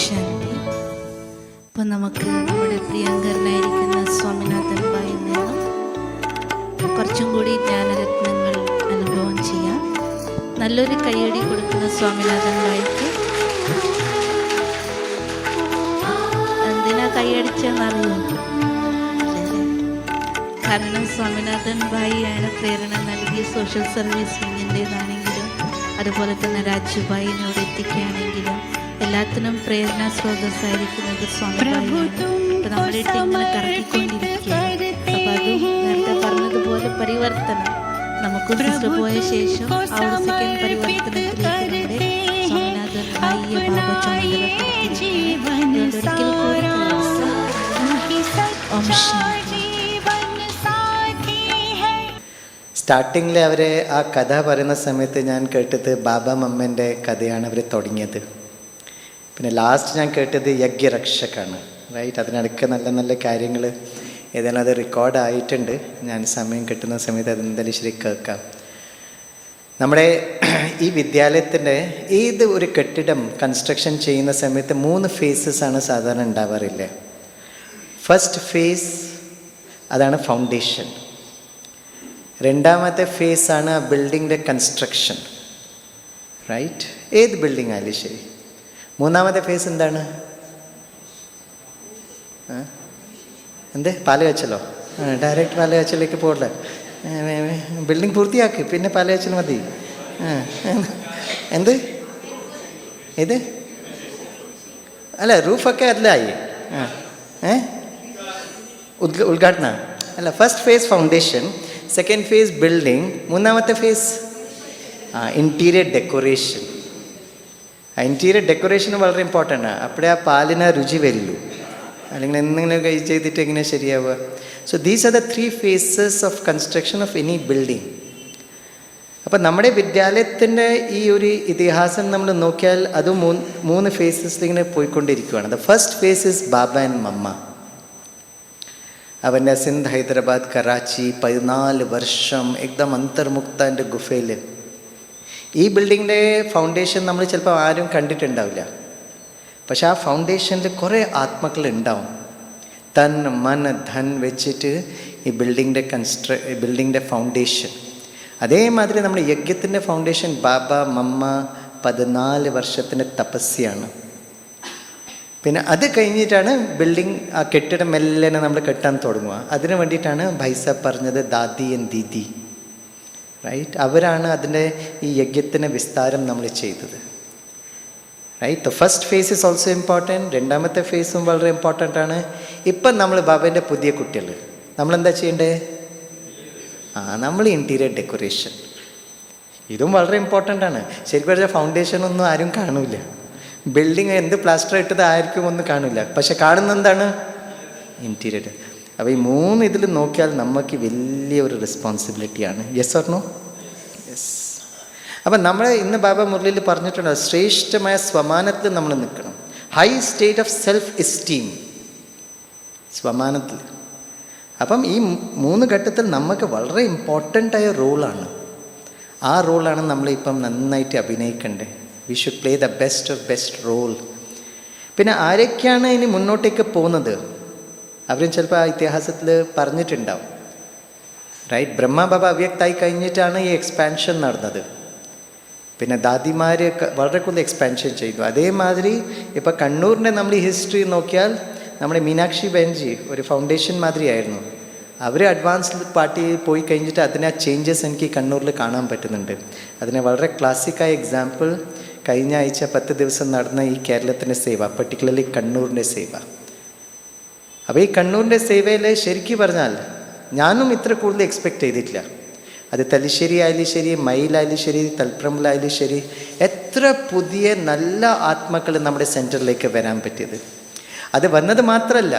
ശാന്തി. ഇപ്പം നമുക്ക് നമ്മുടെ പ്രിയങ്കരനായിരിക്കുന്ന സ്വാമിനാഥൻ ഭായിൽ നിന്നും കുറച്ചും കൂടി ജ്ഞാനരത്നങ്ങൾ അനുഭവം ചെയ്യാം. നല്ലൊരു കയ്യടി കൊടുക്കുന്ന സ്വാമിനാഥൻ ഭായിക്ക്. എന്തിനാ കൈയടിച്ചെന്നറിയോ? കാരണം സ്വാമിനാഥൻ ഭായിയാണ് പ്രേരണ നൽകിയ സോഷ്യൽ സർവീസ് വിങ്ങിൻ്റെതാണെങ്കിലും അതുപോലെ തന്നെ രാജുഭായിനോട് എത്തിക്കുകയാണെങ്കിലും എല്ലാത്തിനും പ്രേരണാ സ്രോതസ്സായിരിക്കുന്നത് സ്വാമിഭായിയാണ്. ഇപ്പം നമ്മളിട്ട് ഇങ്ങനെ കറക്കിക്കൊണ്ടിരിക്കുകയാണ്. അപ്പം അതും നേരത്തെ പറഞ്ഞതുപോലെ പരിവർത്തനം നമുക്ക് സിസ്റ്റർ പോയ ശേഷം ആ ഒരു സെക്കൻഡ് പരിവർത്തനത്തിലേക്ക് നമ്മുടെ സ്വാമിനാഥൻ ഭായിയെ ബാബ ചുമതലപ്പെടുത്തിയിരിക്കുകയാണ്. ഒരിക്കൽ കൂടി ഓം ശാന്തി. സ്റ്റാർട്ടിങ്ങിൽ അവർ ആ കഥ പറയുന്ന സമയത്ത് ഞാൻ കേട്ടത് ബാബ മമ്മൻ്റെ കഥയാണ് അവർ തുടങ്ങിയത്. പിന്നെ ലാസ്റ്റ് ഞാൻ കേട്ടത് യജ്ഞരക്ഷക്കാണ്. റൈറ്റ്, അതിനിടയ്ക്ക് നല്ല നല്ല കാര്യങ്ങൾ ഏതായാലും അത് റെക്കോർഡായിട്ടുണ്ട്. ഞാൻ സമയം കിട്ടുന്ന സമയത്ത് അതെന്തായാലും ശരി കേൾക്കാം. നമ്മുടെ ഈ വിദ്യാലയത്തിൻ്റെ ഏത് ഒരു കെട്ടിടം കൺസ്ട്രക്ഷൻ ചെയ്യുന്ന സമയത്ത് 3 ഫേസസാണ് സാധാരണ ഉണ്ടാവാറില്ല. ഫസ്റ്റ് ഫേസ് അതാണ് ഫൗണ്ടേഷൻ. രണ്ടാമത്തെ ഫേസാണ് ആ ബിൽഡിങ്ങിൻ്റെ കൺസ്ട്രക്ഷൻ. റൈറ്റ്, ഏത് ബിൽഡിംഗ് ആയാലും ശരി. മൂന്നാമത്തെ ഫേസ് എന്താണ്? എന്ത് പാലുകാച്ചലോ? ഡയറക്റ്റ് പാലുകാച്ചലേക്ക് പോകണ്ട, ബിൽഡിംഗ് പൂർത്തിയാക്കി പിന്നെ പാലുകാച്ചൽ മതി. എന്ത് ഇത് അല്ല, റൂഫൊക്കെ അല്ലായി. ഉദ്ഘാടന അല്ല. First phase foundation, second phase building, മൂന്നാമത്തെ ഫേസ് ഇൻറ്റീരിയർ ഡെക്കറേഷൻ. ആ ഇൻറ്റീരിയർ ഡെക്കറേഷൻ വളരെ ഇമ്പോർട്ടൻ്റ് ആണ്. അപ്പോഴേ ആ പാലിന് രുചി വരുള്ളൂ. അല്ലെങ്കിൽ എന്തെങ്കിലും കൈ ചെയ്തിട്ട് എങ്ങനെ ശരിയാവുക? So these are the 3 phases of construction of any building. അപ്പം നമ്മുടെ വിദ്യാലയത്തിൻ്റെ ഈ ഒരു ഇതിഹാസം നമ്മൾ നോക്കിയാൽ അത് 3 ഫേസസിലിങ്ങനെ പോയിക്കൊണ്ടിരിക്കുകയാണ്. The first phase is Baba and Mamma. അവൻ്റെ സിന്ധ്, ഹൈദരാബാദ്, കറാച്ചി 14 വർഷം എക്ദം അന്തർമുക്തൻ്റെ ഗുഫയിൽ. ഈ ബിൽഡിങ്ങിൻ്റെ ഫൗണ്ടേഷൻ നമ്മൾ ചിലപ്പോൾ ആരും കണ്ടിട്ടുണ്ടാവില്ല. പക്ഷെ ആ ഫൗണ്ടേഷനിൽ കുറേ ആത്മാക്കൾ ഉണ്ടാവും. തൻ മൻ ധൻ വെച്ചിട്ട് ഈ ബിൽഡിങ്ങിൻ്റെ ഫൗണ്ടേഷൻ. അതേമാതിരി നമ്മുടെ യജ്ഞത്തിൻ്റെ ഫൗണ്ടേഷൻ ബാബ മമ്മ 14 വർഷത്തിൻ്റെ തപസ്യാണ്. പിന്നെ അത് കഴിഞ്ഞിട്ടാണ് ബിൽഡിംഗ്, ആ കെട്ടിടം മെല്ലെ നമ്മൾ കെട്ടാൻ തുടങ്ങുക. അതിന് വേണ്ടിയിട്ടാണ് ഭൈസാബ് പറഞ്ഞത് ദാദി ആൻഡ് ദീദി. റൈറ്റ്, അവരാണ് അതിൻ്റെ ഈ യജ്ഞത്തിന് വിസ്താരം നമ്മൾ ചെയ്തത്. Right, the first phase is also important. രണ്ടാമത്തെ ഫേസും വളരെ ഇമ്പോർട്ടൻ്റ് ആണ്. ഇപ്പം നമ്മൾ ബാബേൻ്റെ പുതിയ കുട്ടികൾ നമ്മളെന്താ ചെയ്യേണ്ടത്? നമ്മൾ ഇൻറ്റീരിയർ ഡെക്കറേഷൻ. ഇതും വളരെ ഇമ്പോർട്ടൻ്റ് ആണ്. ശരിക്കും പറഞ്ഞാൽ ഫൗണ്ടേഷനൊന്നും ആരും കാണില്ല. ബിൽഡിങ് എന്ത് പ്ലാസ്റ്റർ ഇട്ടത് ആയിരിക്കും ഒന്നും കാണില്ല. പക്ഷെ കാണുന്ന എന്താണ്? ഇൻറ്റീരിയർ. അപ്പോൾ ഈ 3 ഇതിൽ നോക്കിയാൽ നമുക്ക് വലിയ ഒരു റെസ്പോൺസിബിലിറ്റിയാണ്. Yes or no? യെസ്. അപ്പം നമ്മൾ ഇന്ന് ബാബ മുരളിയിൽ പറഞ്ഞിട്ടുണ്ട്, ശ്രേഷ്ഠമായ സ്വമാനത്തിൽ നമ്മൾ നിൽക്കണം. High state of self esteem, സ്വമാനത്തിൽ. അപ്പം ഈ 3 ഘട്ടത്തിൽ നമുക്ക് വളരെ ഇമ്പോർട്ടൻ്റായ റോളാണ്. ആ റോളാണ് നമ്മളിപ്പം നന്നായിട്ട് അഭിനയിക്കേണ്ടത്. We should play the best of best role. പിന്നെ ആരൊക്കെയാണ് ഇനി മുന്നോട്ടേക്ക് പോകുന്നത്? അവരും ചിലപ്പോൾ ആ ഇതിഹാസത്തിൽ പറഞ്ഞിട്ടുണ്ടാവും. റൈറ്റ്, ബ്രഹ്മബാബ അവ്യക്തായി കഴിഞ്ഞിട്ടാണ് ഈ എക്സ്പാൻഷൻ നടന്നത്. പിന്നെ ദാദിമാർ വളരെ കൂടുതൽ എക്സ്പാൻഷൻ ചെയ്തു. അതേമാതിരി ഇപ്പോൾ കണ്ണൂരിൻ്റെ നമ്മൾ ഈ ഹിസ്റ്ററി നോക്കിയാൽ നമ്മുടെ മീനാക്ഷി ബെൻജി ഒരു ഫൗണ്ടേഷൻ മാതിരിയായിരുന്നു. അവർ അഡ്വാൻസ്ഡ് പാർട്ടി പോയി കഴിഞ്ഞിട്ട് അതിനെ ആ ചേഞ്ചസ് എനിക്ക് കണ്ണൂരിൽ കാണാൻ പറ്റുന്നുണ്ട്. അതിന് വളരെ ക്ലാസിക്കായ എക്സാമ്പിൾ കഴിഞ്ഞ ആഴ്ച 10 ദിവസം നടന്ന ഈ കേരളത്തിൻ്റെ സേവ, പർട്ടിക്കുലർലി കണ്ണൂരിൻ്റെ സേവ. അപ്പോൾ ഈ കണ്ണൂരിൻ്റെ സേവയിൽ ശരിക്കും പറഞ്ഞാൽ ഞാനും ഇത്ര കൂടുതൽ എക്സ്പെക്റ്റ് ചെയ്തിട്ടില്ല. അത് തലശ്ശേരി ആയാലും ശരി, മയിലായാലും ശരി, തൽപ്രമിലായാലും ശരി, എത്ര പുതിയ നല്ല ആത്മാക്കൾ നമ്മുടെ സെൻറ്ററിലേക്ക് വരാൻ പറ്റിയത്. അത് വന്നത് മാത്രമല്ല,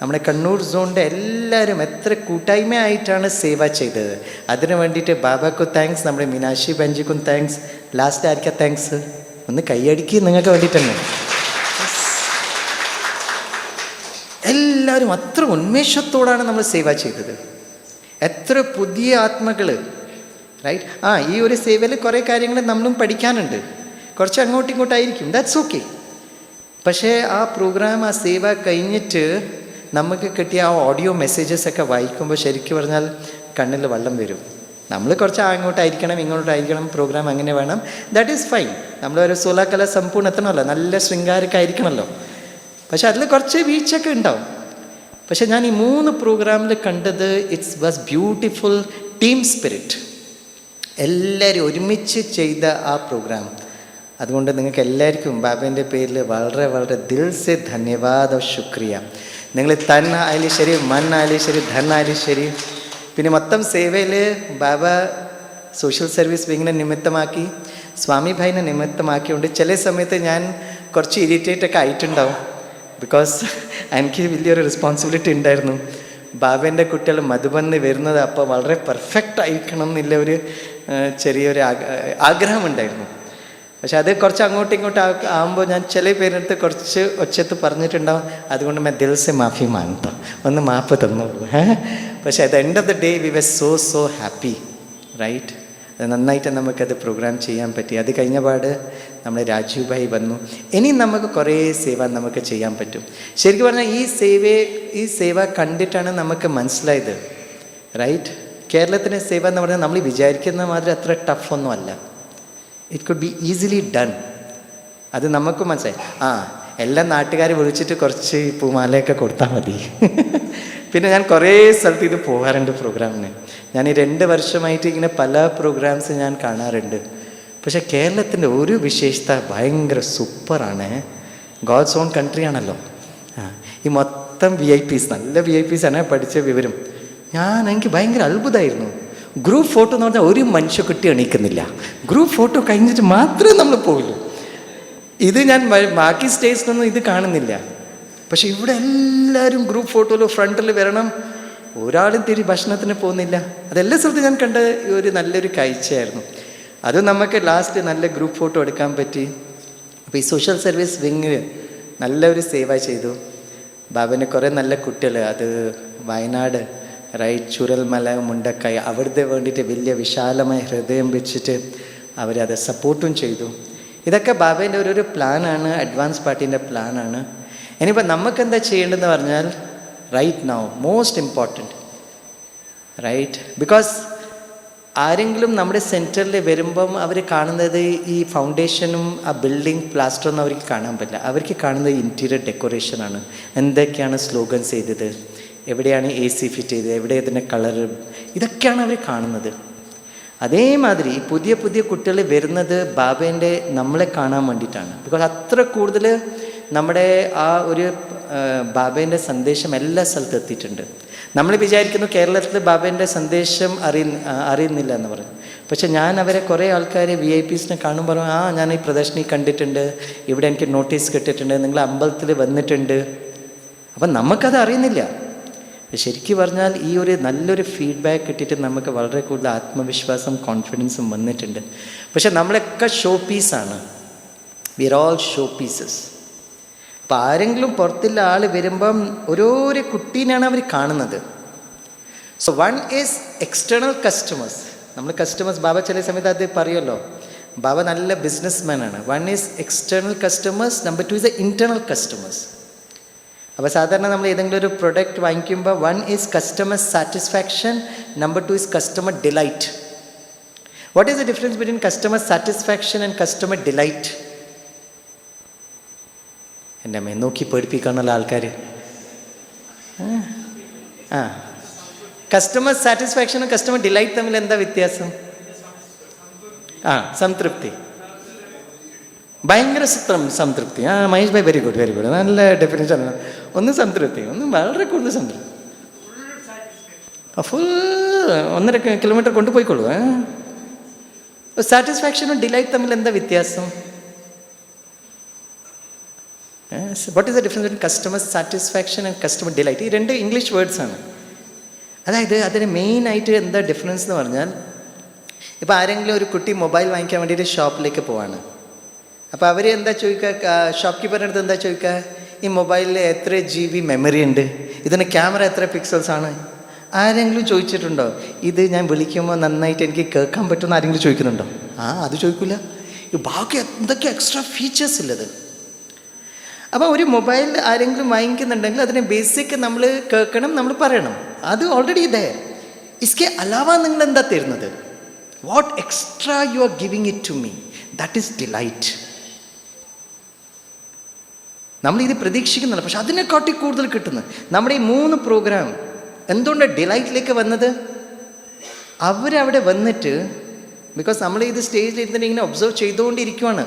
നമ്മുടെ കണ്ണൂർ സോണിൻ്റെ എല്ലാവരും എത്ര കൂട്ടായ്മയായിട്ടാണ് സേവ ചെയ്തത്. അതിന് വേണ്ടിയിട്ട് ബാബക്കും താങ്ക്സ്, നമ്മുടെ മീനാക്ഷി ബെഞ്ചിക്കും താങ്ക്സ്. ലാസ്റ്റ് ആയിരിക്കാം താങ്ക്സ്? ഒന്ന് കൈയടിക്ക്, നിങ്ങൾക്ക് വേണ്ടിയിട്ടുണ്ട്. എല്ലാവരും അത്ര ഉന്മേഷത്തോടാണ് നമ്മൾ സേവ ചെയ്തത്. എത്ര പുതിയ ആത്മകൾ. റൈറ്റ്, ഈ ഒരു സേവയിൽ കുറേ കാര്യങ്ങൾ നമ്മളും പഠിക്കാനുണ്ട്. കുറച്ച് അങ്ങോട്ടും ഇങ്ങോട്ടായിരിക്കും, ദാറ്റ്സ് ഓക്കെ. പക്ഷേ ആ പ്രോഗ്രാം, ആ സേവ കഴിഞ്ഞിട്ട് നമുക്ക് കിട്ടിയ ആ ഓഡിയോ മെസ്സേജസ് ഒക്കെ വായിക്കുമ്പോൾ ശരിക്കും പറഞ്ഞാൽ കണ്ണിൽ വെള്ളം വരും. നമ്മൾ കുറച്ച് അങ്ങോട്ടായിരിക്കണം ഇങ്ങോട്ടായിരിക്കണം, പ്രോഗ്രാം അങ്ങനെ വേണം, ദാറ്റ് ഈസ് ഫൈൻ. നമ്മളൊരു സോലാകല സമ്പൂർണ്ണ എത്തണമല്ലോ, നല്ല ശൃംഗാരക്കായിരിക്കണമല്ലോ. പക്ഷെ അതിൽ കുറച്ച് വീഴ്ചയൊക്കെ ഉണ്ടാവും. പക്ഷെ ഞാൻ ഈ 3 പ്രോഗ്രാമിൽ കണ്ടത് it's was beautiful team spirit. എല്ലാവരും ഒരുമിച്ച് ചെയ്ത ആ പ്രോഗ്രാം. അതുകൊണ്ട് നിങ്ങൾക്ക് എല്ലാവർക്കും ബാബേൻ്റെ പേരിൽ വളരെ വളരെ ദിൽ സെ ധന്യവാദ ശുക്രിയ. നിങ്ങൾ തൻ ആയാലും ശരി, മൻ ആയാലും ശരി, ധൻ ആയാലും ശരി. പിന്നെ മൊത്തം സേവയിൽ ബാബ സോഷ്യൽ സർവീസ് വിങ്ങിനെ നിമിത്തമാക്കി, സ്വാമി ഭായിനെ നിമിത്തമാക്കിയുകൊണ്ട് ചില സമയത്ത് ഞാൻ കുറച്ച് ഇറിറ്റേറ്റൊക്കെ ആയിട്ടുണ്ടാവും. ബിക്കോസ് എനിക്ക് വലിയൊരു റെസ്പോൺസിബിലിറ്റി ഉണ്ടായിരുന്നു. ബാബേൻ്റെ കുട്ടികൾ മധുബന്ന് വരുന്നത് അപ്പോൾ വളരെ പെർഫെക്റ്റ് ആയിരിക്കണം എന്നുള്ള ഒരു ചെറിയൊരു ആഗ്രഹമുണ്ടായിരുന്നു. പക്ഷെ അത് കുറച്ച് അങ്ങോട്ടും ഇങ്ങോട്ടും ആകുമ്പോൾ ഞാൻ ചില പേരെടുത്ത് കുറച്ച് ഒച്ചത്ത് പറഞ്ഞിട്ടുണ്ടാവും. അതുകൊണ്ട് ഞാൻ ദിൽ സെ മാഫി മാങ്ങട്ടോ, ഒന്ന് മാപ്പ് തന്നോളൂ. പക്ഷെ at the end of the day we were so happy, right? അത് നന്നായിട്ട് നമുക്കത് പ്രോഗ്രാം ചെയ്യാൻ പറ്റി. അത് കഴിഞ്ഞ പാട് നമ്മുടെ രാജീവ് ഭായി വന്നു. ഇനി നമുക്ക് കുറേ സേവ നമുക്ക് ചെയ്യാൻ പറ്റും. ശരിക്കും പറഞ്ഞാൽ ഈ സേവ കണ്ടിട്ടാണ് നമുക്ക് മനസ്സിലായത്, റൈറ്റ്? കേരളത്തിലെ സേവ എന്ന് പറഞ്ഞാൽ നമ്മൾ വിചാരിക്കുന്ന മാതിരി അത്ര ടഫൊന്നും അല്ല. It could be easily done. അത് നമുക്ക് മനസ്സിലായി. എല്ലാ നാട്ടുകാരെ വിളിച്ചിട്ട് കുറച്ച് പൂമാലയൊക്കെ കൊടുത്താൽ മതി. പിന്നെ ഞാൻ കുറേ സ്ഥലത്ത് ഇത് പോകാറുണ്ട് പ്രോഗ്രാമിന്. ഞാൻ ഈ 2 വർഷമായിട്ട് ഇങ്ങനെ പല പ്രോഗ്രാംസ് ഞാൻ കാണാറുണ്ട്. പക്ഷേ കേരളത്തിൻ്റെ ഒരു വിശേഷത ഭയങ്കര സൂപ്പറാണ്. ഗോഡ്സ് ഓൺ കൺട്രി ആണല്ലോ. ഈ മൊത്തം VIP നല്ല VIP ആണ്. പഠിച്ച വിവരം എനിക്ക് ഭയങ്കര അത്ഭുതമായിരുന്നു. ഗ്രൂപ്പ് ഫോട്ടോ എന്ന് പറഞ്ഞാൽ ഒരു മനുഷ്യക്കുട്ടി എണീക്കുന്നില്ല. ഗ്രൂപ്പ് ഫോട്ടോ കഴിഞ്ഞിട്ട് മാത്രമേ നമ്മൾ പോകുള്ളൂ. ഇത് ഞാൻ ബാക്കി സ്റ്റേജിലൊന്നും ഇത് കാണുന്നില്ല. പക്ഷെ ഇവിടെ എല്ലാവരും ഗ്രൂപ്പ് ഫോട്ടോയിൽ ഫ്രണ്ടിൽ വരണം. ഒരാളും ഭക്ഷണത്തിന് പോകുന്നില്ല. അതെല്ലാ സ്ഥലത്തും ഞാൻ കണ്ട ഒരു നല്ലൊരു കാഴ്ചയായിരുന്നു. അത് നമുക്ക് ലാസ്റ്റ് നല്ല ഗ്രൂപ്പ് ഫോട്ടോ എടുക്കാൻ പറ്റി. അപ്പോൾ ഈ സോഷ്യൽ സർവീസ് വിങ് നല്ലൊരു സേവ ചെയ്തു. ബാബന് കുറേ നല്ല കുട്ടികൾ, അത് വയനാട്, റൈറ്റ്, ചുരൽമല, മുണ്ടക്കായ്, അവിടുത്തെ വേണ്ടിയിട്ട് വലിയ വിശാലമായ ഹൃദയം വെച്ചിട്ട് അവരത് സപ്പോർട്ടും ചെയ്തു. ഇതൊക്കെ ബാബേൻ്റെ ഒരു പ്ലാനാണ്, അഡ്വാൻസ് പാർട്ടീൻ്റെ പ്ലാനാണ്. ഇനിയിപ്പോൾ നമുക്കെന്താ ചെയ്യേണ്ടതെന്ന് പറഞ്ഞാൽ, right now most important, right, because ആരെങ്കിലും നമ്മുടെ സെൻറ്ററിൽ വരുമ്പം അവർ കാണുന്നത് ഈ ഫൗണ്ടേഷനും ആ ബിൽഡിംഗ് പ്ലാസ്റ്ററൊന്നും അവർക്ക് കാണാൻ പറ്റില്ല. അവർക്ക് കാണുന്നത് ഇൻറ്റീരിയർ ഡെക്കറേഷനാണ്. എന്തൊക്കെയാണ് സ്ലോഗൻസ് ചെയ്തത്, എവിടെയാണ് AC ഫിറ്റ് ചെയ്തത്, എവിടെ ഇതിൻ്റെ കളർ, ഇതൊക്കെയാണ് അവർ കാണുന്നത്. അതേമാതിരി പുതിയ പുതിയ കുട്ടികൾ വരുന്നത് ബാബേൻ്റെ നമ്മളെ കാണാൻ വേണ്ടിയിട്ടാണ്. ബിക്കോസ് അത്ര കൂടുതൽ നമ്മുടെ ആ ഒരു ബാബേൻ്റെ സന്ദേശം എല്ലാ സ്ഥലത്തും എത്തിയിട്ടുണ്ട്. നമ്മൾ വിചാരിക്കുന്നു കേരളത്തിൽ ബാബേൻ്റെ സന്ദേശം അറിയുന്നില്ല എന്ന് പറയും. പക്ഷെ ഞാൻ അവരെ കുറേ ആൾക്കാർ VIPs കാണുമ്പോൾ ഞാൻ ഈ പ്രദർശനി കണ്ടിട്ടുണ്ട്, ഇവിടെ എനിക്ക് നോട്ടീസ് കിട്ടിയിട്ടുണ്ട്, നിങ്ങൾ അമ്പലത്തിൽ വന്നിട്ടുണ്ട്. അപ്പം നമുക്കത് അറിയുന്നില്ല. ശരിക്കും പറഞ്ഞാൽ ഈ ഒരു നല്ലൊരു ഫീഡ്ബാക്ക് കിട്ടിയിട്ട് നമുക്ക് വളരെ കൂടുതൽ ആത്മവിശ്വാസം, കോൺഫിഡൻസും വന്നിട്ടുണ്ട്. പക്ഷെ നമ്മളൊക്കെ ഷോ പീസാണ്. We are all show pieces. അപ്പം ആരെങ്കിലും പുറത്തുള്ള ആൾ വരുമ്പം ഓരോരോ കുട്ടീനെയാണ് അവർ കാണുന്നത്. So one is external customers. നമ്മൾ കസ്റ്റമേഴ്സ്, ബാബ ചില സമയത്ത് അത് പറയുമല്ലോ, ബാബ നല്ല ബിസിനസ്മാനാണ്. One is external customers, number 2 is a internal customers. അപ്പോൾ സാധാരണ നമ്മൾ ഏതെങ്കിലും ഒരു പ്രൊഡക്റ്റ് വാങ്ങിക്കുമ്പോൾ 1 is customer satisfaction, number 2 is customer delight. What is the difference between customer satisfaction and customer delight? എൻ്റെ അമ്മയെ നോക്കി പേടിപ്പിക്കാനുള്ള ആൾക്കാർ. കസ്റ്റമർ സാറ്റിസ്ഫാക്ഷനും കസ്റ്റമർ ഡിലൈറ്റ് തമ്മിൽ എന്താ വ്യത്യാസം? സംതൃപ്തി, ഭയങ്കര സംതൃപ്തി. Mahesh bhai very good, very good, നല്ല ഡെഫിനേഷൻ. ഒന്ന് സംതൃപ്തി, ഒന്ന് വളരെ കൂടുതൽ സംതൃപ്തി. ഫുൾ 1.5 കിലോമീറ്റർ കൊണ്ടുപോയിക്കോളൂ. സാറ്റിസ്ഫാക്ഷനും ഡിലൈറ്റ് തമ്മിൽ എന്താ വ്യത്യാസം? What is the difference between customer satisfaction and customer delight? ഈ 2 ഇംഗ്ലീഷ് വേർഡ്സ് ആണ്. അതായത് അതിന് മെയിനായിട്ട് എന്താ ഡിഫറൻസ് എന്ന് പറഞ്ഞാൽ, ഇപ്പോൾ ആരെങ്കിലും ഒരു കുട്ടി മൊബൈൽ വാങ്ങിക്കാൻ വേണ്ടിയിട്ട് ഷോപ്പിലേക്ക് പോവാണ്. അപ്പോൾ അവർ എന്താ ചോദിക്കുക, ഷോപ്പ് കീപ്പറിൻ്റെ അടുത്ത് എന്താ ചോദിക്കുക, ഈ മൊബൈലിൽ എത്ര GB മെമ്മറി ഉണ്ട്, ഇതിന് ക്യാമറ എത്ര പിക്സൽസ് ആണ്? ആരെങ്കിലും ചോദിച്ചിട്ടുണ്ടോ? ഇത് ഞാൻ വിളിക്കുമ്പോൾ നന്നായിട്ട് എനിക്ക് കേൾക്കാൻ പറ്റുമെന്ന് ആരെങ്കിലും ചോദിക്കുന്നുണ്ടോ? അത് ചോദിക്കില്ല. ബാക്കി എന്തൊക്കെ എക്സ്ട്രാ ഫീച്ചേഴ്സ് ഉള്ളത്. അപ്പോൾ ഒരു മൊബൈൽ ആരെങ്കിലും വാങ്ങിക്കുന്നുണ്ടെങ്കിൽ അതിനെ ബേസിക് നമ്മൾ കേൾക്കണം, നമ്മൾ പറയണം. അത് ഓൾറെഡി ദയർ. ഇസ്കെ അലാവ നിങ്ങൾ എന്താ തരുന്നത്? What extra you are giving it to me, that is delight. നമ്മളിത് പ്രതീക്ഷിക്കുന്നില്ല, പക്ഷെ അതിനെക്കാട്ടി കൂടുതൽ കിട്ടുന്നത്. നമ്മുടെ ഈ 3 പ്രോഗ്രാം എന്തുകൊണ്ട് ഡിലൈറ്റിലേക്ക് വന്നത്? അവരവിടെ വന്നിട്ട്, ബിക്കോസ് നമ്മൾ ഇത് സ്റ്റേജിൽ ഇരുന്നിട്ട് ഇങ്ങനെ ഒബ്സർവ് ചെയ്തുകൊണ്ടിരിക്കുവാണ്.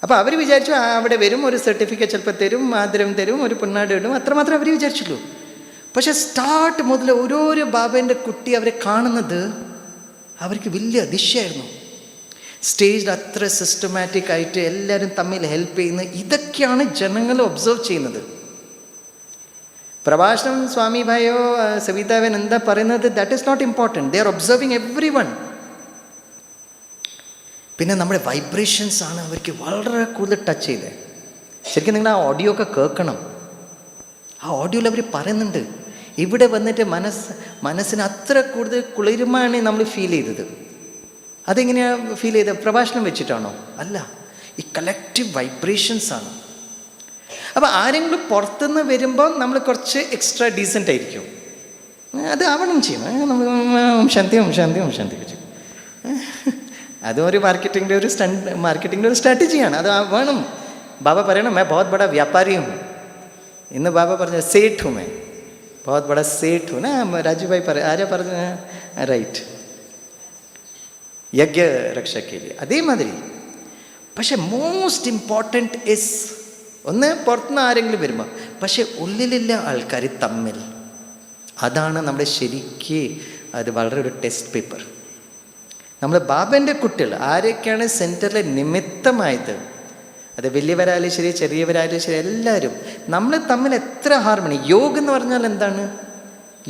അപ്പോൾ അവർ വിചാരിച്ചു അവിടെ വരും, ഒരു സർട്ടിഫിക്കറ്റ് ചിലപ്പോൾ തരും, ആദരം തരും, ഒരു പൊന്നാട് ഇടും, അത്രമാത്രം അവർ വിചാരിച്ചുള്ളൂ. പക്ഷെ സ്റ്റാർട്ട് മുതൽ ഓരോരോ ബാബേൻ്റെ കുട്ടി അവരെ കാണുന്നത് അവർക്ക് വലിയ അതിശയമായിരുന്നു. സ്റ്റേജിൽ അത്ര സിസ്റ്റമാറ്റിക് ആയിട്ട് എല്ലാവരും തമ്മിൽ ഹെൽപ്പ് ചെയ്യുന്നത്, ഇതൊക്കെയാണ് ജനങ്ങൾ ഒബ്സർവ് ചെയ്യുന്നത്. പ്രഭാഷണം സ്വാമി ഭായോ സവിതാവൻ എന്താ പറയുന്നത്, that is not important. They are observing everyone. പിന്നെ നമ്മുടെ വൈബ്രേഷൻസ് ആണ് അവർക്ക് വളരെ കൂടുതൽ ടച്ച് ചെയ്തത്. ശരിക്കും നിങ്ങൾ ആ ഓഡിയോ ഒക്കെ കേൾക്കണം. ആ ഓഡിയോയിൽ അവർ പറയുന്നുണ്ട്, ഇവിടെ വന്നിട്ട് മനസ്സിന് അത്ര കൂടുതൽ കുളിരുമാണ് നമ്മൾ ഫീൽ ചെയ്തത്. അതെങ്ങനെയാണ് ഫീൽ ചെയ്തത്? പ്രഭാഷണം വെച്ചിട്ടാണോ? അല്ല, ഈ കളക്റ്റീവ് വൈബ്രേഷൻസ് ആണ്. അപ്പോൾ ആരെങ്കിലും പുറത്തുനിന്ന് വരുമ്പോൾ നമ്മൾ കുറച്ച് എക്സ്ട്രാ ഡീസൻ്റ് ആയിരിക്കും. അത് ആവണം ചെയ്യണം. നമ്മൾ ശാന്തി വെച്ചു. അതും ഒരു മാർക്കറ്റിങ്ങിൻ്റെ ഒരു സ്ട്രാറ്റജിയാണ്. അത് വേണം. ബാബ പറയണം, മേ ബഹുത് ബഡാ വ്യാപാരി ഹൂം. ഇന്ന് ബാബ പറഞ്ഞ സേठ हूँ मैं, बहुत बड़ा सेठ हूँ ना. രാജുഭായി ആരാ പറഞ്ഞ? റൈറ്റ്, യജ്ഞ രക്ഷയ്ക്ക്. അതേമാതിരി. പക്ഷെ മോസ്റ്റ് ഇമ്പോർട്ടൻറ്റ് ഇസ്, ഒന്ന് പുറത്തുനിന്ന് ആരെങ്കിലും വരുമ്പോൾ, പക്ഷെ ഉള്ളിലുള്ള ആൾക്കാർ തമ്മിൽ, അതാണ് നമ്മുടെ ശരിക്ക് അത് വളരെ ഒരു ടെസ്റ്റ് പേപ്പർ. നമ്മൾ ബാബൻ്റെ കുട്ടികൾ ആരൊക്കെയാണ് സെൻറ്ററിൽ നിമിത്തമായത്, അത് വലിയവരായാലും ശരി ചെറിയവരായാലും ശരി, എല്ലാവരും നമ്മൾ തമ്മിൽ എത്ര ഹാർമണി. योग എന്ന് പറഞ്ഞാൽ എന്താണ്?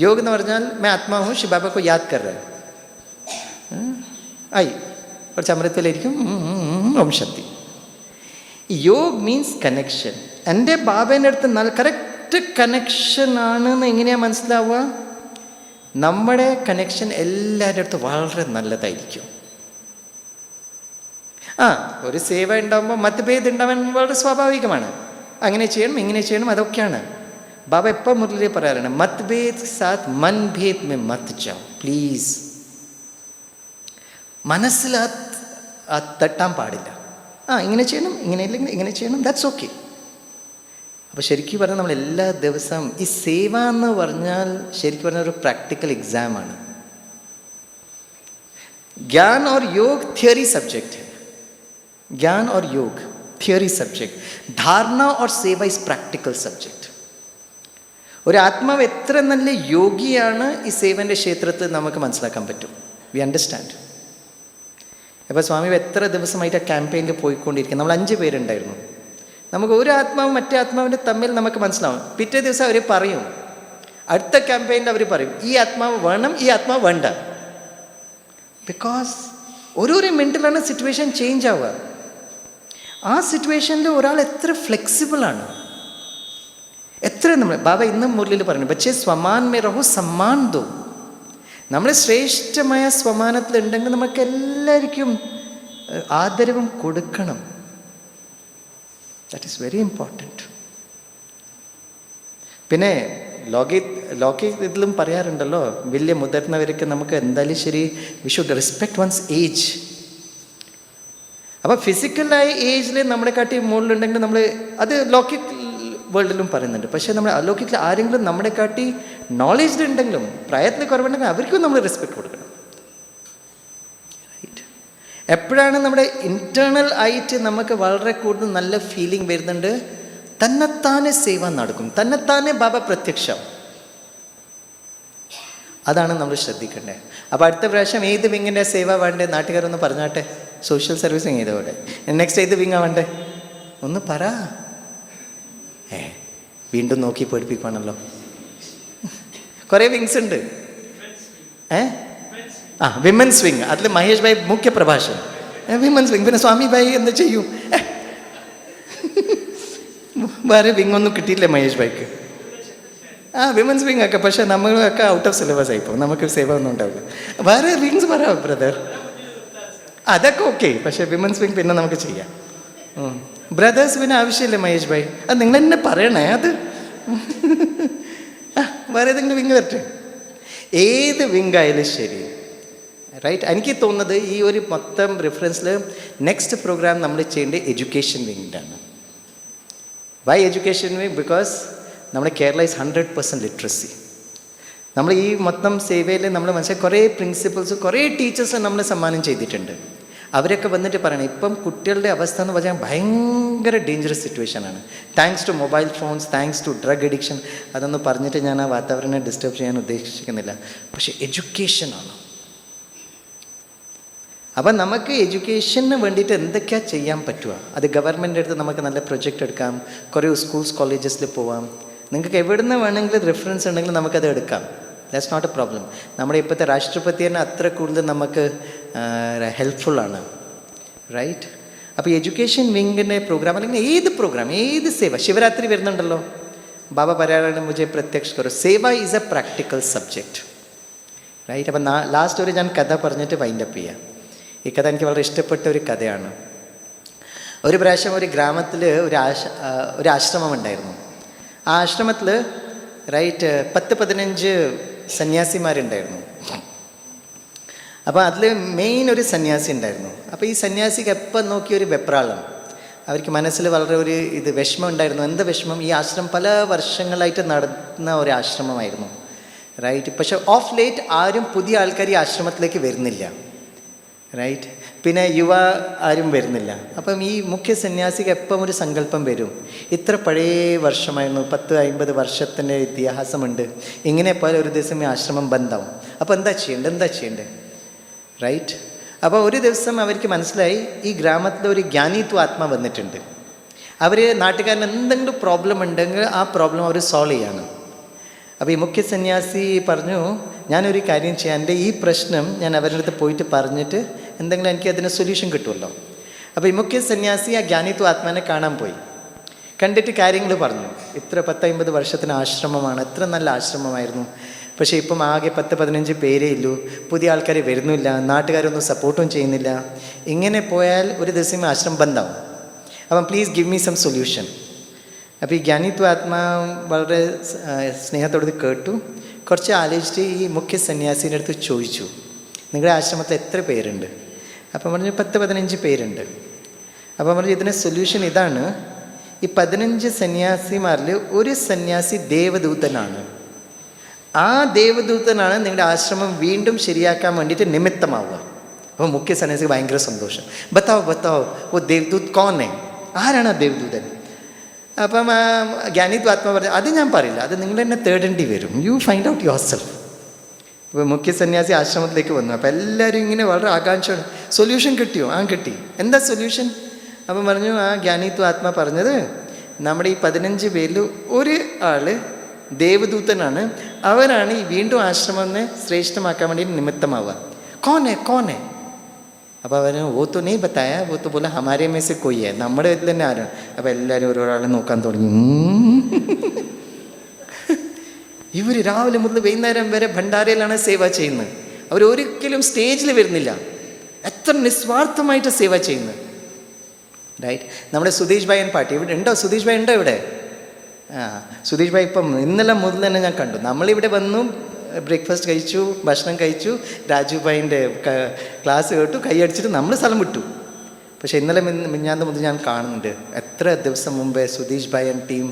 योग എന്ന് പറഞ്ഞാൽ मैं आत्मा हूँ शिव बाबा को याद कर रहा है. ആയി കുറച്ച് അമൃതത്തിലായിരിക്കും ഓം ശക്തി. योग മീൻസ് കണക്ഷൻ. എൻ്റെ ബാബേൻ്റെ അടുത്ത് നല്ല കറക്റ്റ് കണക്ഷൻ ആണെന്ന് എങ്ങനെയാണ് മനസ്സിലാവുക? നമ്മുടെ കണക്ഷൻ എല്ലാവരുടെ അടുത്തും വളരെ നല്ലതായിരിക്കും. ഒരു സേവ ഉണ്ടാകുമ്പോൾ മതഭേദം ഉണ്ടാവാൻ വളരെ സ്വാഭാവികമാണ്. അങ്ങനെ ചെയ്യണം, ഇങ്ങനെ ചെയ്യണം, അതൊക്കെയാണ്. ബാബ എപ്പോൾ മുരളി പറയാറാണ്, മത്ഭേദ് സാത്ത് മൻ ഭേദ് മേ മത് ജാओ പ്ലീസ്. മനസ്സിൽ തട്ടാൻ പാടില്ല. ഇങ്ങനെ ചെയ്യണം, ഇങ്ങനെ ഇല്ലെങ്കിൽ ഇങ്ങനെ ചെയ്യണം, ദാറ്റ്സ് ഓക്കെ. അപ്പോൾ ശരിക്കും പറഞ്ഞാൽ നമ്മൾ എല്ലാ ദിവസവും ഈ സേവ എന്ന് പറഞ്ഞാൽ ശരിക്കും പറഞ്ഞാൽ ഒരു പ്രാക്ടിക്കൽ എക്സാമാണ്. ज्ञान और योग थियोरी सब्जेक्ट है. ज्ञान और योग थियोरी सब्जेक्ट, धारणा और सेवा इस प्रैक्टिकल सब्जेक्ट. ഒരു ആത്മാവ് എത്ര നല്ല യോഗിയാണ് ഈ സേവൻ്റെ ക്ഷേത്രത്തിൽ നമുക്ക് മനസ്സിലാക്കാൻ പറ്റും. We understand. ഇപ്പോൾ സ്വാമി എത്ര ദിവസമായിട്ട് ആ ക്യാമ്പയിനിൽ പോയിക്കൊണ്ടിരിക്കും. നമ്മൾ 5 പേരുണ്ടായിരുന്നു. നമുക്ക് ഒരു ആത്മാവും മറ്റേ ആത്മാവിൻ്റെ തമ്മിൽ നമുക്ക് മനസ്സിലാവും. പിറ്റേ ദിവസം അവർ പറയും, അടുത്ത ക്യാമ്പയിനിൽ അവർ പറയും, ഈ ആത്മാവ് വേണം, ഈ ആത്മാവ് വേണ്ട. ബിക്കോസ് ഓരോരോ മിനിറ്റിലാണ് സിറ്റുവേഷൻ ചേഞ്ച് ആവുക. ആ സിറ്റുവേഷനിൽ ഒരാൾ എത്ര ഫ്ലെക്സിബിളാണ്, എത്ര നമ്മൾ ബാബ ഇന്നും മുരളിയിൽ പറഞ്ഞു, ബച്ചേ സ്വമാൻ മേ റഹോ സമ്മാൻ ദോ. നമ്മൾ ശ്രേഷ്ഠമായ സ്വമാനത്തിലുണ്ടെങ്കിൽ നമുക്ക് എല്ലാവർക്കും ആദരവും കൊടുക്കണം. That is very important. പിന്നെ ഇതിലും പറയാറുണ്ടല്ലോ, വലിയ മുതിർന്നവർക്ക് നമുക്ക് എന്തായാലും ശരി, we should respect one's age. അപ്പോൾ ഫിസിക്കലായ ഏജിൽ നമ്മളെ കാട്ടി മുകളിലുണ്ടെങ്കിൽ നമ്മൾ, അത് ലൗകിക് വേൾഡിലും പറയുന്നുണ്ട്. പക്ഷേ നമ്മൾ അലൗകിക്കിൽ ആരെങ്കിലും നമ്മളെ കാട്ടി നോളേജ് ഉണ്ടെങ്കിലും പ്രായത്തിൽ കുറവുണ്ടെങ്കിൽ അവർക്കും നമ്മൾ റെസ്പെക്ട് കൊടുക്കണം. റൈറ്റ്. എപ്പോഴാണ് നമ്മുടെ ഇൻറ്റേർണൽ ആയിട്ട് നമുക്ക് വളരെ കൂടുതൽ നല്ല ഫീലിംഗ് വരുന്നുണ്ട്, തന്നെത്താനെ സേവ നടക്കും, തന്നെത്താനെ ബാബ പ്രത്യക്ഷം. അതാണ് നമ്മൾ ശ്രദ്ധിക്കേണ്ടത്. അപ്പോൾ അടുത്ത പ്രാവശ്യം ഏത് വിങ്ങിൻ്റെ സേവ വേണ്ടേ നാട്ടുകാരൊന്ന് പറഞ്ഞാട്ടെ. സോഷ്യൽ സർവീസിങ് ചെയ്ത പോലെ നെക്സ്റ്റ് ഏത് വിങ്ങാ വേണ്ടേ ഒന്ന് പറ. വീണ്ടും നോക്കി പഠിപ്പിക്കുകയാണല്ലോ. കുറേ വിങ്സ് ഉണ്ട്. വിമൻസ് വിങ്, അതിൽ മഹേഷ് ഭായി മുഖ്യ പ്രഭാഷകൻ. Women's wing. പിന്നെ സ്വാമി ഭായി എന്താ ചെയ്യും? വേറെ വിങ് ഒന്നും കിട്ടിയില്ലേ മഹേഷ് ഭായിക്ക്? വിമൻസ് വിങ് ഒക്കെ. പക്ഷേ നമ്മളൊക്കെ ഔട്ട് ഓഫ് സിലബസ് ആയിപ്പോൾ, നമുക്ക് സേവ ഒന്നും ഉണ്ടാവില്ല. വേറെ വിങ്സ് പറയാം ബ്രദർ, അതൊക്കെ ഓക്കെ. പക്ഷേ വിമൻസ് വിങ് പിന്നെ നമുക്ക് ചെയ്യാം. ബ്രദേഴ്സ് പിന്നെ ആവശ്യമില്ല മഹേഷ് ഭായ്, അത് നിങ്ങൾ തന്നെ പറയണേ. അത് വേറെ ഏതെങ്കിലും വിങ് വരട്ടെ, ഏത് വിങ്ങായാലും ശരി. റൈറ്റ്, എനിക്ക് തോന്നുന്നത് ഈ ഒരു മൊത്തം റെഫറൻസിൽ നെക്സ്റ്റ് പ്രോഗ്രാം നമ്മൾ ചെയ്യേണ്ടത് എഡ്യൂക്കേഷൻ വിങ്ങിലാണ്. Why education wing? ബിക്കോസ് നമ്മുടെ കേരള ഈസ് 100% ലിറ്ററസി. നമ്മൾ ഈ മൊത്തം സേവയിൽ നമ്മൾ മനസ്സിലാക്കി കുറേ പ്രിൻസിപ്പൾസ്, കുറേ ടീച്ചേഴ്സ് നമ്മൾ സമ്മാനം ചെയ്തിട്ടുണ്ട്. അവരൊക്കെ വന്നിട്ട് പറയണം, ഇപ്പം കുട്ടികളുടെ അവസ്ഥ എന്ന് പറഞ്ഞാൽ ഭയങ്കര ഡേഞ്ചറസ് സിറ്റുവേഷനാണ്. Thanks to mobile phones, thanks to drug addiction. അതൊന്നും പറഞ്ഞിട്ട് ഞാൻ ആ വാതാവരണം ഡിസ്റ്റർബ് ചെയ്യാൻ ഉദ്ദേശിക്കുന്നില്ല. പക്ഷേ എഡ്യൂക്കേഷനാണ്. അപ്പം നമുക്ക് എഡ്യൂക്കേഷന് വേണ്ടിയിട്ട് എന്തൊക്കെയാണ് ചെയ്യാൻ പറ്റുക? അത് ഗവൺമെൻറ് അടുത്ത് നമുക്ക് നല്ല പ്രൊജക്റ്റ് എടുക്കാം, കുറേ സ്കൂൾസ് കോളേജസിൽ പോവാം. നിങ്ങൾക്ക് എവിടെ നിന്ന് വേണമെങ്കിലും റെഫറൻസ് ഉണ്ടെങ്കിൽ നമുക്കത് എടുക്കാം. That's not a problem. നമ്മുടെ ഇപ്പോഴത്തെ രാഷ്ട്രപതി തന്നെ അത്ര കൂടുതൽ നമുക്ക് ഹെൽപ്ഫുള്ളാണ്. റൈറ്റ്. അപ്പോൾ എഡ്യൂക്കേഷൻ വിങ്ങിൻ്റെ പ്രോഗ്രാം അല്ലെങ്കിൽ ഏത് പ്രോഗ്രാം, ഏത് സേവ, ശിവരാത്രി വരുന്നുണ്ടല്ലോ, ബാബ പറയാനാണ് മുझे പ്രത്യക്ഷ കരോ. Seva is a practical subject. Right. അപ്പം ലാസ്റ്റ് ഒരു ഞാൻ കഥ പറഞ്ഞിട്ട് വൈൻഡപ്പ് ചെയ്യാം. ഈ കഥ എനിക്ക് വളരെ ഇഷ്ടപ്പെട്ട ഒരു കഥയാണ്. ഒരു പ്രാവശ്യം ഒരു ഗ്രാമത്തിൽ ഒരു ആശ്രമം ഉണ്ടായിരുന്നു. ആ ആശ്രമത്തിൽ റൈറ്റ് 10-15 സന്യാസിമാരുണ്ടായിരുന്നു. അപ്പോൾ അതിൽ മെയിൻ ഒരു സന്യാസി ഉണ്ടായിരുന്നു. അപ്പോൾ ഈ സന്യാസിക്ക് എപ്പം നോക്കിയ ഒരു വെപ്രാളം, അവർക്ക് മനസ്സിൽ വളരെ ഒരു വിഷമം ഉണ്ടായിരുന്നു. എന്താ വിഷമം? ഈ ആശ്രമം പല വർഷങ്ങളായിട്ട് നടന്ന ഒരു ആശ്രമമായിരുന്നു. റൈറ്റ്. പക്ഷെ ഓഫ് ലേറ്റ് ആരും പുതിയ ആൾക്കാർ ഈ ആശ്രമത്തിലേക്ക് വരുന്നില്ല. റൈറ്റ്. പിന്നെ യുവ ആരും വരുന്നില്ല. അപ്പം ഈ മുഖ്യ സന്യാസിക്ക് എപ്പം ഒരു സങ്കല്പം വരും, ഇത്ര പഴയ വർഷമായിരുന്നു, 10-50 വർഷത്തിൻ്റെ ഇതിഹാസമുണ്ട്, ഇങ്ങനെ പോലെ ഒരു ദിവസം ഈ ആശ്രമം ബന്ധാവും. അപ്പോൾ എന്താ ചെയ്യേണ്ടത്? റൈറ്റ്. അപ്പോൾ ഒരു ദിവസം അവർക്ക് മനസ്സിലായി, ഈ ഗ്രാമത്തിൽ ഒരു ജ്ഞാനിത്വ ആത്മ വന്നിട്ടുണ്ട്. അവർ നാട്ടുകാരന് എന്തെങ്കിലും പ്രോബ്ലം ഉണ്ടെങ്കിൽ ആ പ്രോബ്ലം അവർ സോൾവ് ചെയ്യാണ്. അപ്പോൾ ഈ മുഖ്യ സന്യാസി പറഞ്ഞു, ഞാനൊരു കാര്യം ചെയ്യാം, എൻ്റെ ഈ പ്രശ്നം ഞാൻ അവരുടെ അടുത്ത് പോയിട്ട് പറഞ്ഞിട്ട് എന്തെങ്കിലും എനിക്ക് അതിന് സൊല്യൂഷൻ കിട്ടുമല്ലോ. അപ്പോൾ ഈ മുഖ്യ സന്യാസി ആ ജ്ഞാനിത്വ ആത്മാനെ കാണാൻ പോയി. കണ്ടിട്ട് കാര്യങ്ങൾ പറഞ്ഞു. ഇത്ര 10-50 വർഷത്തിന് ആശ്രമമാണ്, എത്ര നല്ല ആശ്രമമായിരുന്നു. പക്ഷേ ഇപ്പം ആകെ 10-15 പേരേ ഉള്ളൂ, പുതിയ ആൾക്കാർ വരുന്നില്ല, നാട്ടുകാരൊന്നും സപ്പോർട്ടും ചെയ്യുന്നില്ല. ഇങ്ങനെ പോയാൽ ഒരു ദിവസം ആശ്രമം ബന്ധാവും. അപ്പം please give me some solution. അപ്പോൾ ഈ ജ്ഞാനിത്വ ആത്മാ വളരെ സ്നേഹത്തോട് കേട്ടു. കുറച്ച് ആലോചിച്ചിട്ട് ഈ മുഖ്യ സന്യാസിൻ്റെ അടുത്ത് ചോദിച്ചു, നിങ്ങളുടെ ആശ്രമത്തിൽ എത്ര പേരുണ്ട്? അപ്പം പറഞ്ഞു 10-15 പേരുണ്ട്. അപ്പം പറഞ്ഞു, ഇതിന് സൊല്യൂഷൻ ഇതാണ്, ഈ 15 സന്യാസിമാരിൽ ഒരു സന്യാസി ദേവദൂതനാണ്. ആ ദേവദൂതനാണ് നിങ്ങളുടെ ആശ്രമം വീണ്ടും ശരിയാക്കാൻ വേണ്ടിയിട്ട് നിമിത്തമാവുക. അപ്പോൾ മുഖ്യ സന്യാസിക്ക് ഭയങ്കര സന്തോഷം. ബത്താവോ ഓ ദേവദൂത് കോനെ, ആരാണ് ആ ദേവദൂതൻ? അപ്പം ജ്ഞാനിത്വ ആത്മാ പറഞ്ഞു, അത് ഞാൻ പറയില്ല, അത് നിങ്ങൾ തന്നെ തേടേണ്ടി വരും, you find out your self. ഇപ്പോൾ മുഖ്യ സന്യാസി ആശ്രമത്തിലേക്ക് വന്നു. അപ്പോൾ എല്ലാവരും ഇങ്ങനെ വളരെ ആകാംക്ഷയോടെ, സൊല്യൂഷൻ കിട്ടിയോ? കിട്ടി. എന്താ സൊല്യൂഷൻ? അപ്പം പറഞ്ഞു, ആ ജ്ഞാനിത്വ ആത്മാ പറഞ്ഞത്, നമ്മുടെ ഈ 15 പേരിൽ ഒരു ആൾ ദേവദൂതനാണ്, അവരാണ് ഈ വീണ്ടും ആശ്രമത്തെ ശ്രേഷ്ഠമാക്കാൻ വേണ്ടി നിമിത്തമാവുക. കോനെ? അപ്പോൾ അവന് ഓ തോ നെയ് ബത്തായ, ഓ തോ ബോല ഹമാരെ മേ സെ കോയി ഹൈ, നമ്മുടെ ഇതിൽ തന്നെ ആരാണ്? അപ്പോൾ എല്ലാവരും ഓരോരാളെ നോക്കാൻ തുടങ്ങി. ഇവർ രാവിലെ മുതൽ വൈകുന്നേരം വരെ ഭണ്ഡാരയിലാണ് സേവ ചെയ്യുന്നത്. അവരൊരിക്കലും സ്റ്റേജിൽ വരുന്നില്ല, എത്ര നിസ്വാർത്ഥമായിട്ട് സേവ ചെയ്യുന്നത്. റൈറ്റ്. നമ്മുടെ സുധീഷ് ഭായൻ പാട്ടി ഇവിടെ ഉണ്ടോ? സുധീഷ് ഭായ് ഉണ്ടോ ഇവിടെ? സുധീഷ് ഭായ് ഇപ്പം ഇന്നലെ മുതൽ തന്നെ ഞാൻ കണ്ടു. നമ്മളിവിടെ വന്നു, ബ്രേക്ക്ഫാസ്റ്റ് കഴിച്ചു, ഭക്ഷണം കഴിച്ചു, രാജു ഭായിൻ്റെ ക്ലാസ് കേട്ടു, കൈയടിച്ചിട്ട് നമ്മൾ സ്ഥലം വിട്ടു. പക്ഷേ ഇന്നലെ മിഞ്ഞാന്ന് മുതൽ ഞാൻ കാണുന്നുണ്ട്, എത്ര ദിവസം മുമ്പേ Sudheesh bhai and team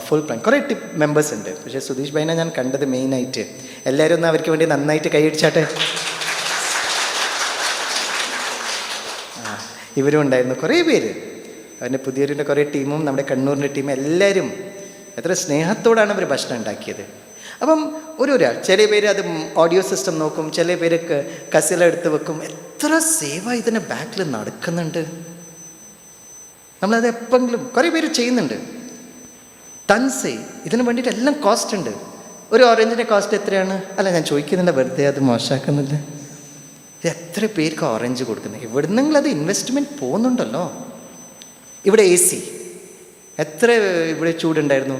full plan, കുറേ മെമ്പേഴ്സ് ഉണ്ട്. പക്ഷേ സുധീഷ് ഭായിനെ ഞാൻ കണ്ടത് മെയിനായിട്ട്. എല്ലാവരും ഒന്ന് അവർക്ക് വേണ്ടി നന്നായിട്ട് കൈയടിച്ചാട്ടെ. ഇവരും ഉണ്ടായിരുന്നു, കുറേ പേര്. അവൻ്റെ പുതിയൊരു കുറേ ടീമും നമ്മുടെ കണ്ണൂരിൻ്റെ ടീമും എല്ലാവരും എത്ര സ്നേഹത്തോടാണ് അവർ ഭക്ഷണം ഉണ്ടാക്കിയത്. അപ്പം ഒരാൾ, ചില പേര് അത് ഓഡിയോ സിസ്റ്റം നോക്കും, ചില പേര് കസിലെടുത്ത് വെക്കും. എത്ര സേവ ഇതിൻ്റെ ബാക്കിൽ നടക്കുന്നുണ്ട്. നമ്മളത് എപ്പോഴെങ്കിലും കുറേ പേര് ചെയ്യുന്നുണ്ട്. ടൺസേ ഇതിന് വേണ്ടിയിട്ട് എല്ലാം കോസ്റ്റ് ഉണ്ട്. ഒരു ഓറഞ്ചിൻ്റെ കോസ്റ്റ് എത്രയാണ്? അല്ല, ഞാൻ ചോദിക്കുന്നില്ല, വെറുതെ അത് മോശമാക്കുന്നില്ല. എത്ര പേർക്ക് ഓറഞ്ച് കൊടുക്കുന്നത്? ഇവിടെ നിങ്ങളത് ഇൻവെസ്റ്റ്മെൻറ്റ് പോകുന്നുണ്ടല്ലോ. ഇവിടെ AC എത്ര, ഇവിടെ ചൂടുണ്ടായിരുന്നു,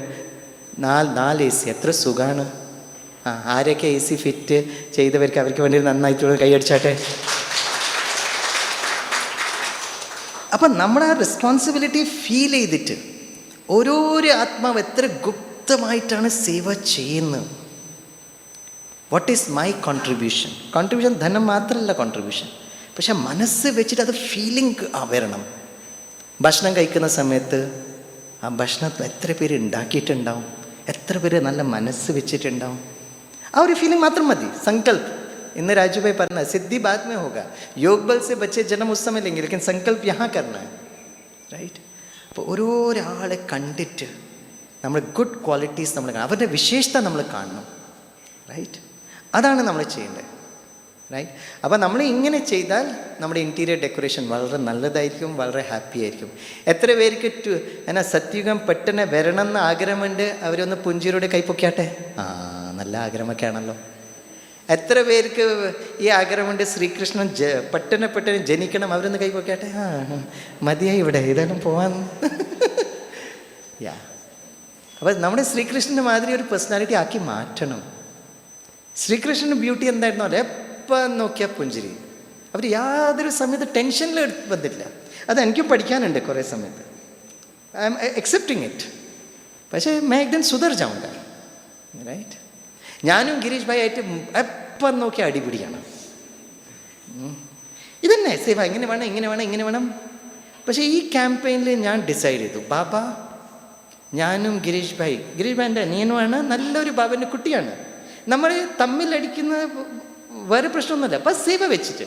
4 AC, എത്ര സുഖമാണ്. ആരൊക്കെ AC ഫിറ്റ് ചെയ്തവർക്ക് അവർക്ക് വേണ്ടി നന്നായിട്ട് കൈയടിച്ചാട്ടെ. അപ്പം നമ്മുടെ ആ റെസ്പോൺസിബിലിറ്റി ഫീൽ ചെയ്തിട്ട് ഓരോരോ ആത്മാവ് എത്ര ഗുപ്തമായിട്ടാണ് സേവ ചെയ്യുന്നത്. What is my contribution? Contribution ധനം മാത്രമല്ല കോൺട്രിബ്യൂഷൻ, പക്ഷെ മനസ്സ് വെച്ചിട്ട് അത് ഫീലിംഗ് വരണം. ഭക്ഷണം കഴിക്കുന്ന സമയത്ത് ആ ഭക്ഷണം എത്ര പേര് ഉണ്ടാക്കിയിട്ടുണ്ടാവും, എത്ര പേര് നല്ല മനസ്സ് വെച്ചിട്ടുണ്ടാവും, ആ ഒരു ഫീലിംഗ് മാത്രം മതി. സങ്കല്പ്, ഇന്ന് രാജുഭായി പറഞ്ഞ സിദ്ധി ബാദ് में होगा, योग बल से बच्चे जन्म उस समय लेंगे, लेकिन संकल्प यहाँ करना है, റൈറ്റ്? അപ്പോൾ ഓരോരാളെ കണ്ടിട്ട് നമ്മൾ ഗുഡ് ക്വാളിറ്റീസ് നമ്മൾ കാണണം, അവരുടെ വിശേഷത നമ്മൾ കാണണം, റൈറ്റ്? അതാണ് നമ്മൾ ചെയ്യേണ്ടത്, റൈറ്റ്? അപ്പോൾ നമ്മൾ ഇങ്ങനെ ചെയ്താൽ നമ്മുടെ ഇൻറ്റീരിയർ ഡെക്കറേഷൻ വളരെ നല്ലതായിരിക്കും, വളരെ ഹാപ്പി ആയിരിക്കും. എത്ര പേർക്ക് എന്നാ സത്യുഗം പെട്ടെന്ന് വരണം എന്ന് ആഗ്രഹമുണ്ട്? അവരൊന്ന് പുഞ്ചിരിയോടെ കൈപ്പൊക്കാട്ടെ. നല്ല ആഗ്രഹമൊക്കെ ആണല്ലോ. എത്ര പേർക്ക് ഈ ആഗ്രഹമുണ്ട് ശ്രീകൃഷ്ണൻ പെട്ടെന്ന് ജനിക്കണം? അവരൊന്ന് കൈപ്പൊക്കാട്ടെ. മതിയായി ഇവിടെ, ഇതെല്ലാം പോവാൻ. യാ, അപ്പോൾ നമ്മുടെ ശ്രീകൃഷ്ണൻ്റെ മാതിരി ഒരു പേഴ്സണാലിറ്റി ആക്കി മാറ്റണം. ശ്രീകൃഷ്ണൻ്റെ ബ്യൂട്ടി എന്തായിരുന്നു? എപ്പം നോക്കിയാൽ പുഞ്ചിരി. അവർ യാതൊരു സമയത്ത് ടെൻഷനിൽ വന്നിട്ടില്ല. അത് എനിക്കും പഠിക്കാനുണ്ട് കുറേ സമയത്ത്. I am accepting it. പക്ഷേ मैं एक दिन सुधर जाऊंगा, റൈറ്റ്? ഞാനും ഗിരീഷ് ഭായി ആയിട്ട് എപ്പം നോക്കിയാൽ അടിപിടിയാണ്. ഇതന്നെ സേവ, ഇങ്ങനെ വേണം, ഇങ്ങനെ വേണം, ഇങ്ങനെ വേണം. പക്ഷേ ഈ ക്യാമ്പയിനിൽ ഞാൻ ഡിസൈഡ് ചെയ്തു, ബാബ ഞാനും ഗിരീഷ് ഭായിൻ്റെ അനിയനുമാണ്, നല്ലൊരു ബാബൻ്റെ കുട്ടിയാണ്. നമ്മൾ തമ്മിലടിക്കുന്ന വേറെ പ്രശ്നമൊന്നുമില്ല. അപ്പം സേവ വെച്ചിട്ട്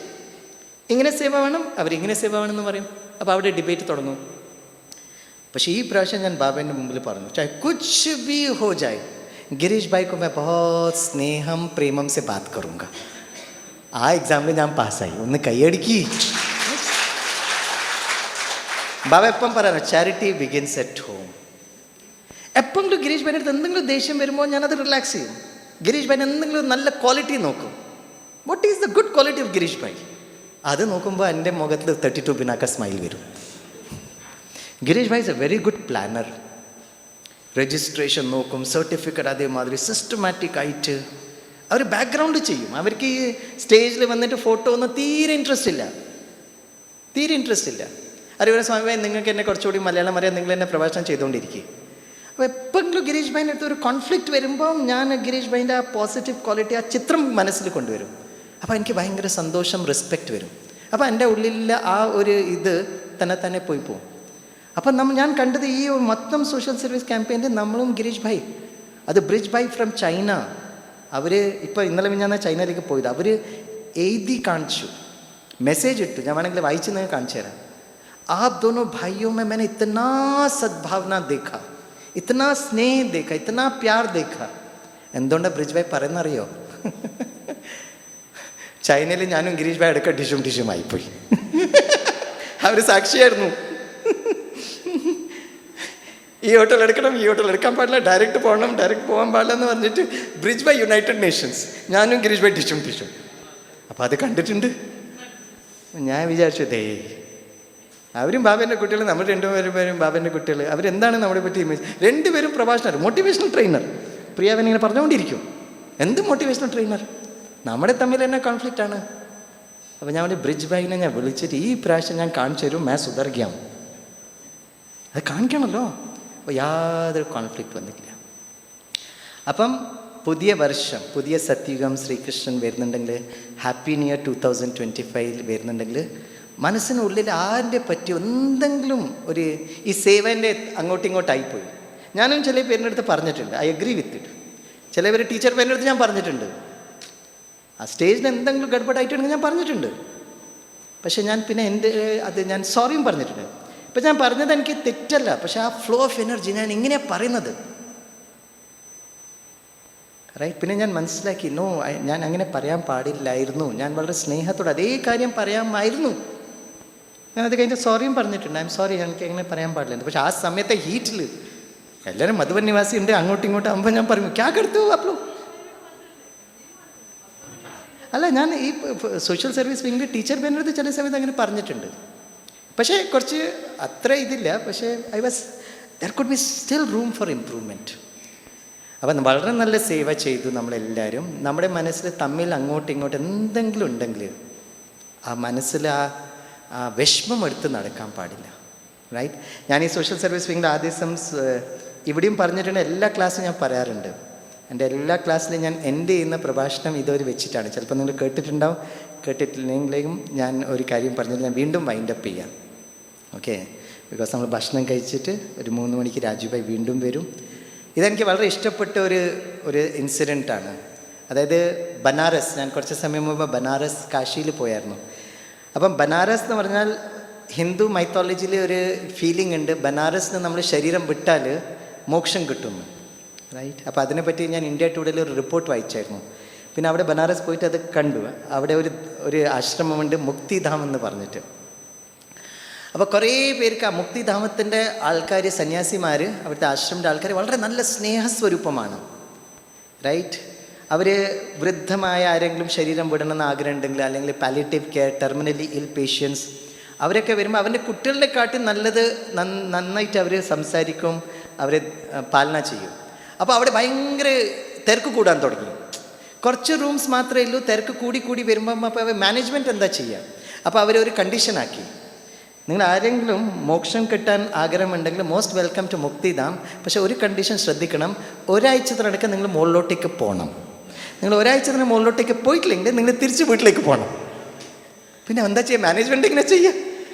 ഇങ്ങനെ സേവ വേണം, അവരിങ്ങനെ സേവ വേണമെന്ന് പറയും. അപ്പോൾ അവിടെ ഡിബേറ്റ് തുടങ്ങും. പക്ഷേ ഈ പ്രാവശ്യം ഞാൻ ബാബേൻ്റെ മുമ്പിൽ പറഞ്ഞു, ചാഹെ കുച്ച് ഭി ഹോ ജായ്, गिरीश भाई को मैं बहुत स्नेहम प्रेमम से बात करूँगा. ആ എക്സാമിൽ ഞാൻ പാസ്സായി. ഒന്ന് കൈയടിക്കി. ബാബ എപ്പം പറയാനോ, ചാരിറ്റി ബിഗിൻസ് അറ്റ് ഹോം. എപ്പോഴും ഗിരീഷ് ഭായിൻ്റെ അടുത്ത് എന്തെങ്കിലും ദേഷ്യം വരുമ്പോൾ ഞാനത് റിലാക്സ് ചെയ്യും. ഗിരീഷ് ഭായിന് എന്തെങ്കിലും നല്ല ക്വാളിറ്റി നോക്കും. What is the good quality of Girish bhai? അത് നോക്കുമ്പോൾ എൻ്റെ മുഖത്തിൽ 32 പിന്നാക്ക സ്മൈൽ വരും. Girish bhai is a very good planner. Registration നോക്കും, സർട്ടിഫിക്കറ്റ് അതേമാതിരി സിസ്റ്റമാറ്റിക് ആയിട്ട് അവർ ബാക്ക്ഗ്രൗണ്ട് ചെയ്യും. അവർക്ക് ഈ സ്റ്റേജിൽ വന്നിട്ട് ഫോട്ടോ ഒന്നും തീരെ ഇൻട്രസ്റ്റ് ഇല്ല. അറിയാം സ്വാമിഭായി, നിങ്ങൾക്ക് എന്നെ കുറച്ചുകൂടി മലയാളം അറിയാം, നിങ്ങൾ എന്നെ പ്രഭാഷണം ചെയ്തുകൊണ്ടിരിക്കും. അപ്പോൾ എപ്പോഴെങ്കിലും ഗിരീഷ് ഭായിൻ്റെ അടുത്ത് ഒരു കോൺഫ്ലിക്റ്റ് വരുമ്പോൾ ഞാൻ ഗിരീഷ് ഭായിൻ്റെ ആ പോസിറ്റീവ് ക്വാളിറ്റി, ആ ചിത്രം മനസ്സിൽ കൊണ്ടുവരും. അപ്പോൾ എനിക്ക് ഭയങ്കര സന്തോഷം, റെസ്പെക്റ്റ് വരും. അപ്പോൾ എൻ്റെ ഉള്ളിലുള്ള ആ ഒരു ഇത് തന്നെ പോയി പോകും. അപ്പം ഞാൻ കണ്ടത് ഈ മൊത്തം സോഷ്യൽ സർവീസ് ക്യാമ്പയിനിൽ നമ്മളും ഗിരീഷ് ഭായ്, അത് ബ്രിജ് ഭായ് ഫ്രം ചൈന, അവർ ഇപ്പോൾ ഇന്നലെ ഞാൻ ചൈനയിലേക്ക് പോയത്, അവർ എഴുതി കാണിച്ചു, മെസ്സേജ് ഇട്ടു. ഞാൻ വേണമെങ്കിൽ വായിച്ച് നിങ്ങൾക്ക് കാണിച്ചു തരാം. आप दोनों भाइयों में मैंने इतना सद्भावना देखा, इतना स्नेह देखा, इतना प्यार देखा. എന്തുകൊണ്ടാണ് ബ്രിജ് ഭായ് പറയുന്നറിയോ? ചൈനയിൽ ഞാനും ഗിരീഷ് ഭായ് എടുക്ക ഡിഷും ആയിപ്പോയി. അവർ സാക്ഷിയായിരുന്നു. ഈ ഹോട്ടൽ എടുക്കണം, ഈ ഹോട്ടൽ എടുക്കാൻ പാടില്ല, ഡയറക്റ്റ് പോകാൻ പാടില്ല എന്ന് പറഞ്ഞിട്ട് ബ്രിജ് ബൈ യുണൈറ്റഡ് നേഷൻസ്, ഞാനും ഗിരീഷ് ബൈ ഡിഷും. അപ്പോൾ അത് കണ്ടിട്ടുണ്ട്. ഞാൻ വിചാരിച്ചു, അവരും ബാബേൻ്റെ കുട്ടികൾ, നമ്മൾ രണ്ടുപേരും ബാബേൻ്റെ കുട്ടികൾ. അവരെന്താണ് നമ്മളെ പറ്റി ഇമേജ്? രണ്ടുപേരും പ്രഭാഷണർ, മോട്ടിവേഷണൽ ട്രെയിനർ. പ്രിയാവൻ ഇങ്ങനെ പറഞ്ഞുകൊണ്ടിരിക്കും, എന്ത് മോട്ടിവേഷണൽ ട്രെയിനർ? നമ്മുടെ തമ്മിൽ തന്നെ കോൺഫ്ലിക്റ്റ് ആണ്. അപ്പോൾ ഞാൻ ബ്രിജ് ഭായിനെ ഞാൻ വിളിച്ചിട്ട് ഈ പ്രാവശ്യം ഞാൻ കാണിച്ചു തരും, മേ സുധർഗ്യാം. അത് കാണിക്കണമല്ലോ. അപ്പോൾ യാതൊരു കോൺഫ്ലിക്റ്റ് വന്നിട്ടില്ല. അപ്പം പുതിയ വർഷം, പുതിയ സത്യുഗം ശ്രീകൃഷ്ണൻ വരുന്നുണ്ടെങ്കിൽ, ഹാപ്പി ന്യൂ ഇയർ 2025 വരുന്നുണ്ടെങ്കിൽ, മനസ്സിനുള്ളിൽ ആരുടെ പറ്റി എന്തെങ്കിലും ഒരു ഈ സേവൻ്റെ അങ്ങോട്ടും ഇങ്ങോട്ടായിപ്പോയി. ഞാനും ചില പേരിൻ്റെ അടുത്ത് പറഞ്ഞിട്ടുണ്ട്, ഐ അഗ്രി വിത്ത് ഇറ്റ്. ചില പേര് ടീച്ചർ പേരിൻ്റെ അടുത്ത് ഞാൻ പറഞ്ഞിട്ടുണ്ട്, ആ സ്റ്റേജിൽ എന്തെങ്കിലും ഗഡ്ബഡായിട്ടുണ്ടെങ്കിൽ ഞാൻ പറഞ്ഞിട്ടുണ്ട്. പക്ഷേ ഞാൻ പിന്നെ അത് ഞാൻ സോറിയും പറഞ്ഞിട്ടുണ്ട്. ഇപ്പം ഞാൻ പറഞ്ഞത് എനിക്ക് തെറ്റല്ല, പക്ഷെ ആ ഫ്ലോ ഓഫ് എനർജി ഞാൻ ഇങ്ങനെയാണ് പറയുന്നത്, റൈറ്റ്? പിന്നെ ഞാൻ മനസ്സിലാക്കി, നോ, ഞാൻ അങ്ങനെ പറയാൻ പാടില്ലായിരുന്നു. ഞാൻ വളരെ സ്നേഹത്തോടെ അതേ കാര്യം പറയാമായിരുന്നു. ഞാൻ അത് കഴിഞ്ഞ് സോറിയും പറഞ്ഞിട്ടുണ്ട്, ഐ എം സോറി, എനിക്ക് അങ്ങനെ പറയാൻ പാടില്ല. പക്ഷെ ആ സമയത്തെ ഹീറ്റിൽ എല്ലാവരും മധുബൻ നിവാസി ഉണ്ട്, അങ്ങോട്ടും ഇങ്ങോട്ടും ആകുമ്പോൾ ഞാൻ പറയും, ക്യാ കടുത്തു അപ്പോ. അല്ല, ഞാൻ ഈ സോഷ്യൽ സർവീസ് വിങ്ങിൽ ടീച്ചർ പേരിനടുത്ത് ചില സമയത്ത് അങ്ങനെ പറഞ്ഞിട്ടുണ്ട്. പക്ഷേ കുറച്ച് അത്ര ഇതില്ല. പക്ഷേ there could be still room for improvement. അപ്പം വളരെ നല്ല സേവ ചെയ്തു നമ്മളെല്ലാവരും. നമ്മുടെ മനസ്സിൽ തമ്മിൽ അങ്ങോട്ടും ഇങ്ങോട്ടും എന്തെങ്കിലും ഉണ്ടെങ്കിൽ ആ മനസ്സിൽ വിഷമം എടുത്ത് നടക്കാൻ പാടില്ല. റൈറ്റ്? ഞാൻ ഈ സോഷ്യൽ സർവീസ് വിങ്ങിൻ്റെ ആദ്യം ഇവിടെയും പറഞ്ഞിട്ടുണ്ട്, എല്ലാ ക്ലാസ്സും ഞാൻ പറയാറുണ്ട്. എൻ്റെ എല്ലാ ക്ലാസ്സിലും ഞാൻ എൻ്റെ ചെയ്യുന്ന പ്രഭാഷണം ഇതുവരെ വെച്ചിട്ടാണ്. ചിലപ്പോൾ നിങ്ങൾ കേട്ടിട്ടുണ്ടാവും, കേട്ടിട്ടില്ലെങ്കിലും ഞാൻ ഒരു കാര്യം പറഞ്ഞിട്ട് ഞാൻ വീണ്ടും വൈൻഡപ്പ് ചെയ്യാം. ഓക്കെ? ബിക്കോസ് നമ്മൾ ഭക്ഷണം കഴിച്ചിട്ട് ഒരു 3 മണിക്ക് രാജുഭായ് വീണ്ടും വരും. ഇതെനിക്ക് വളരെ ഇഷ്ടപ്പെട്ട ഒരു ഇൻസിഡൻറ്റാണ്. അതായത് ബനാറസ്, ഞാൻ കുറച്ച് സമയം മുമ്പ് ബനാറസ് കാശിയിൽ പോയായിരുന്നു. അപ്പം ബനാറസ് എന്ന് പറഞ്ഞാൽ ഹിന്ദു മൈത്തോളജിയിൽ ഒരു ഫീലിംഗ് ഉണ്ട്, ബനാറസിന് നമ്മൾ ശരീരം വിട്ടാൽ മോക്ഷം കിട്ടുന്നു. റൈറ്റ്? അപ്പോൾ അതിനെപ്പറ്റി ഞാൻ ഇന്ത്യ ടുഡേയിൽ ഒരു റിപ്പോർട്ട് വായിച്ചായിരുന്നു. പിന്നെ അവിടെ ബനാറസ് പോയിട്ട് അത് കണ്ടു. അവിടെ ഒരു ആശ്രമമുണ്ട്, മുക്തിധാം എന്ന് പറഞ്ഞിട്ട്. അപ്പോൾ കുറേ പേർക്ക് ആ മുക്തിധാമത്തിൻ്റെ ആൾക്കാർ, സന്യാസിമാർ, അവിടുത്തെ ആശ്രമത്തിൻ്റെ ആൾക്കാർ വളരെ നല്ല സ്നേഹസ്വരൂപമാണ്. റൈറ്റ്? അവർ വൃദ്ധമായ ആരെങ്കിലും ശരീരം വിടണമെന്ന് ആഗ്രഹം ഉണ്ടെങ്കിൽ, അല്ലെങ്കിൽ പാലിയേറ്റീവ് കെയർ, ടെർമിനലി ഇൽ പേഷ്യൻസ്, അവരൊക്കെ വരുമ്പോൾ അവൻ്റെ കുട്ടികളുടെ കാട്ടി നല്ലത് നന്നായിട്ട് അവർ സംസാരിക്കും, അവരെ പാലന ചെയ്യും. അപ്പോൾ അവിടെ ഭയങ്കര തിരക്ക് കൂടാൻ തുടങ്ങി. കുറച്ച് റൂംസ് മാത്രമേ ഉള്ളൂ, തിരക്ക് കൂടി വരുമ്പം അപ്പോൾ മാനേജ്മെൻറ്റ് എന്താ ചെയ്യുക? അപ്പോൾ അവരൊരു കണ്ടീഷനാക്കി, നിങ്ങൾ ആരെങ്കിലും മോക്ഷം കിട്ടാൻ ആഗ്രഹമുണ്ടെങ്കിൽ മോസ്റ്റ് വെൽക്കം ടു മുക്തിധാം. പക്ഷേ ഒരു കണ്ടീഷൻ ശ്രദ്ധിക്കണം, ഒരാഴ്ചത്തിനടക്കം നിങ്ങൾ മുകളിലോട്ടേക്ക് പോകണം. നിങ്ങൾ ഒരാഴ്ചത്തിന് മുകളിലോട്ടേക്ക് പോയിട്ടില്ലെങ്കിൽ നിങ്ങൾ തിരിച്ച് വീട്ടിലേക്ക് പോകണം. പിന്നെ എന്താ ചെയ്യുക? മാനേജ്മെൻറ്റ് ഇങ്ങനെ ചെയ്യുക,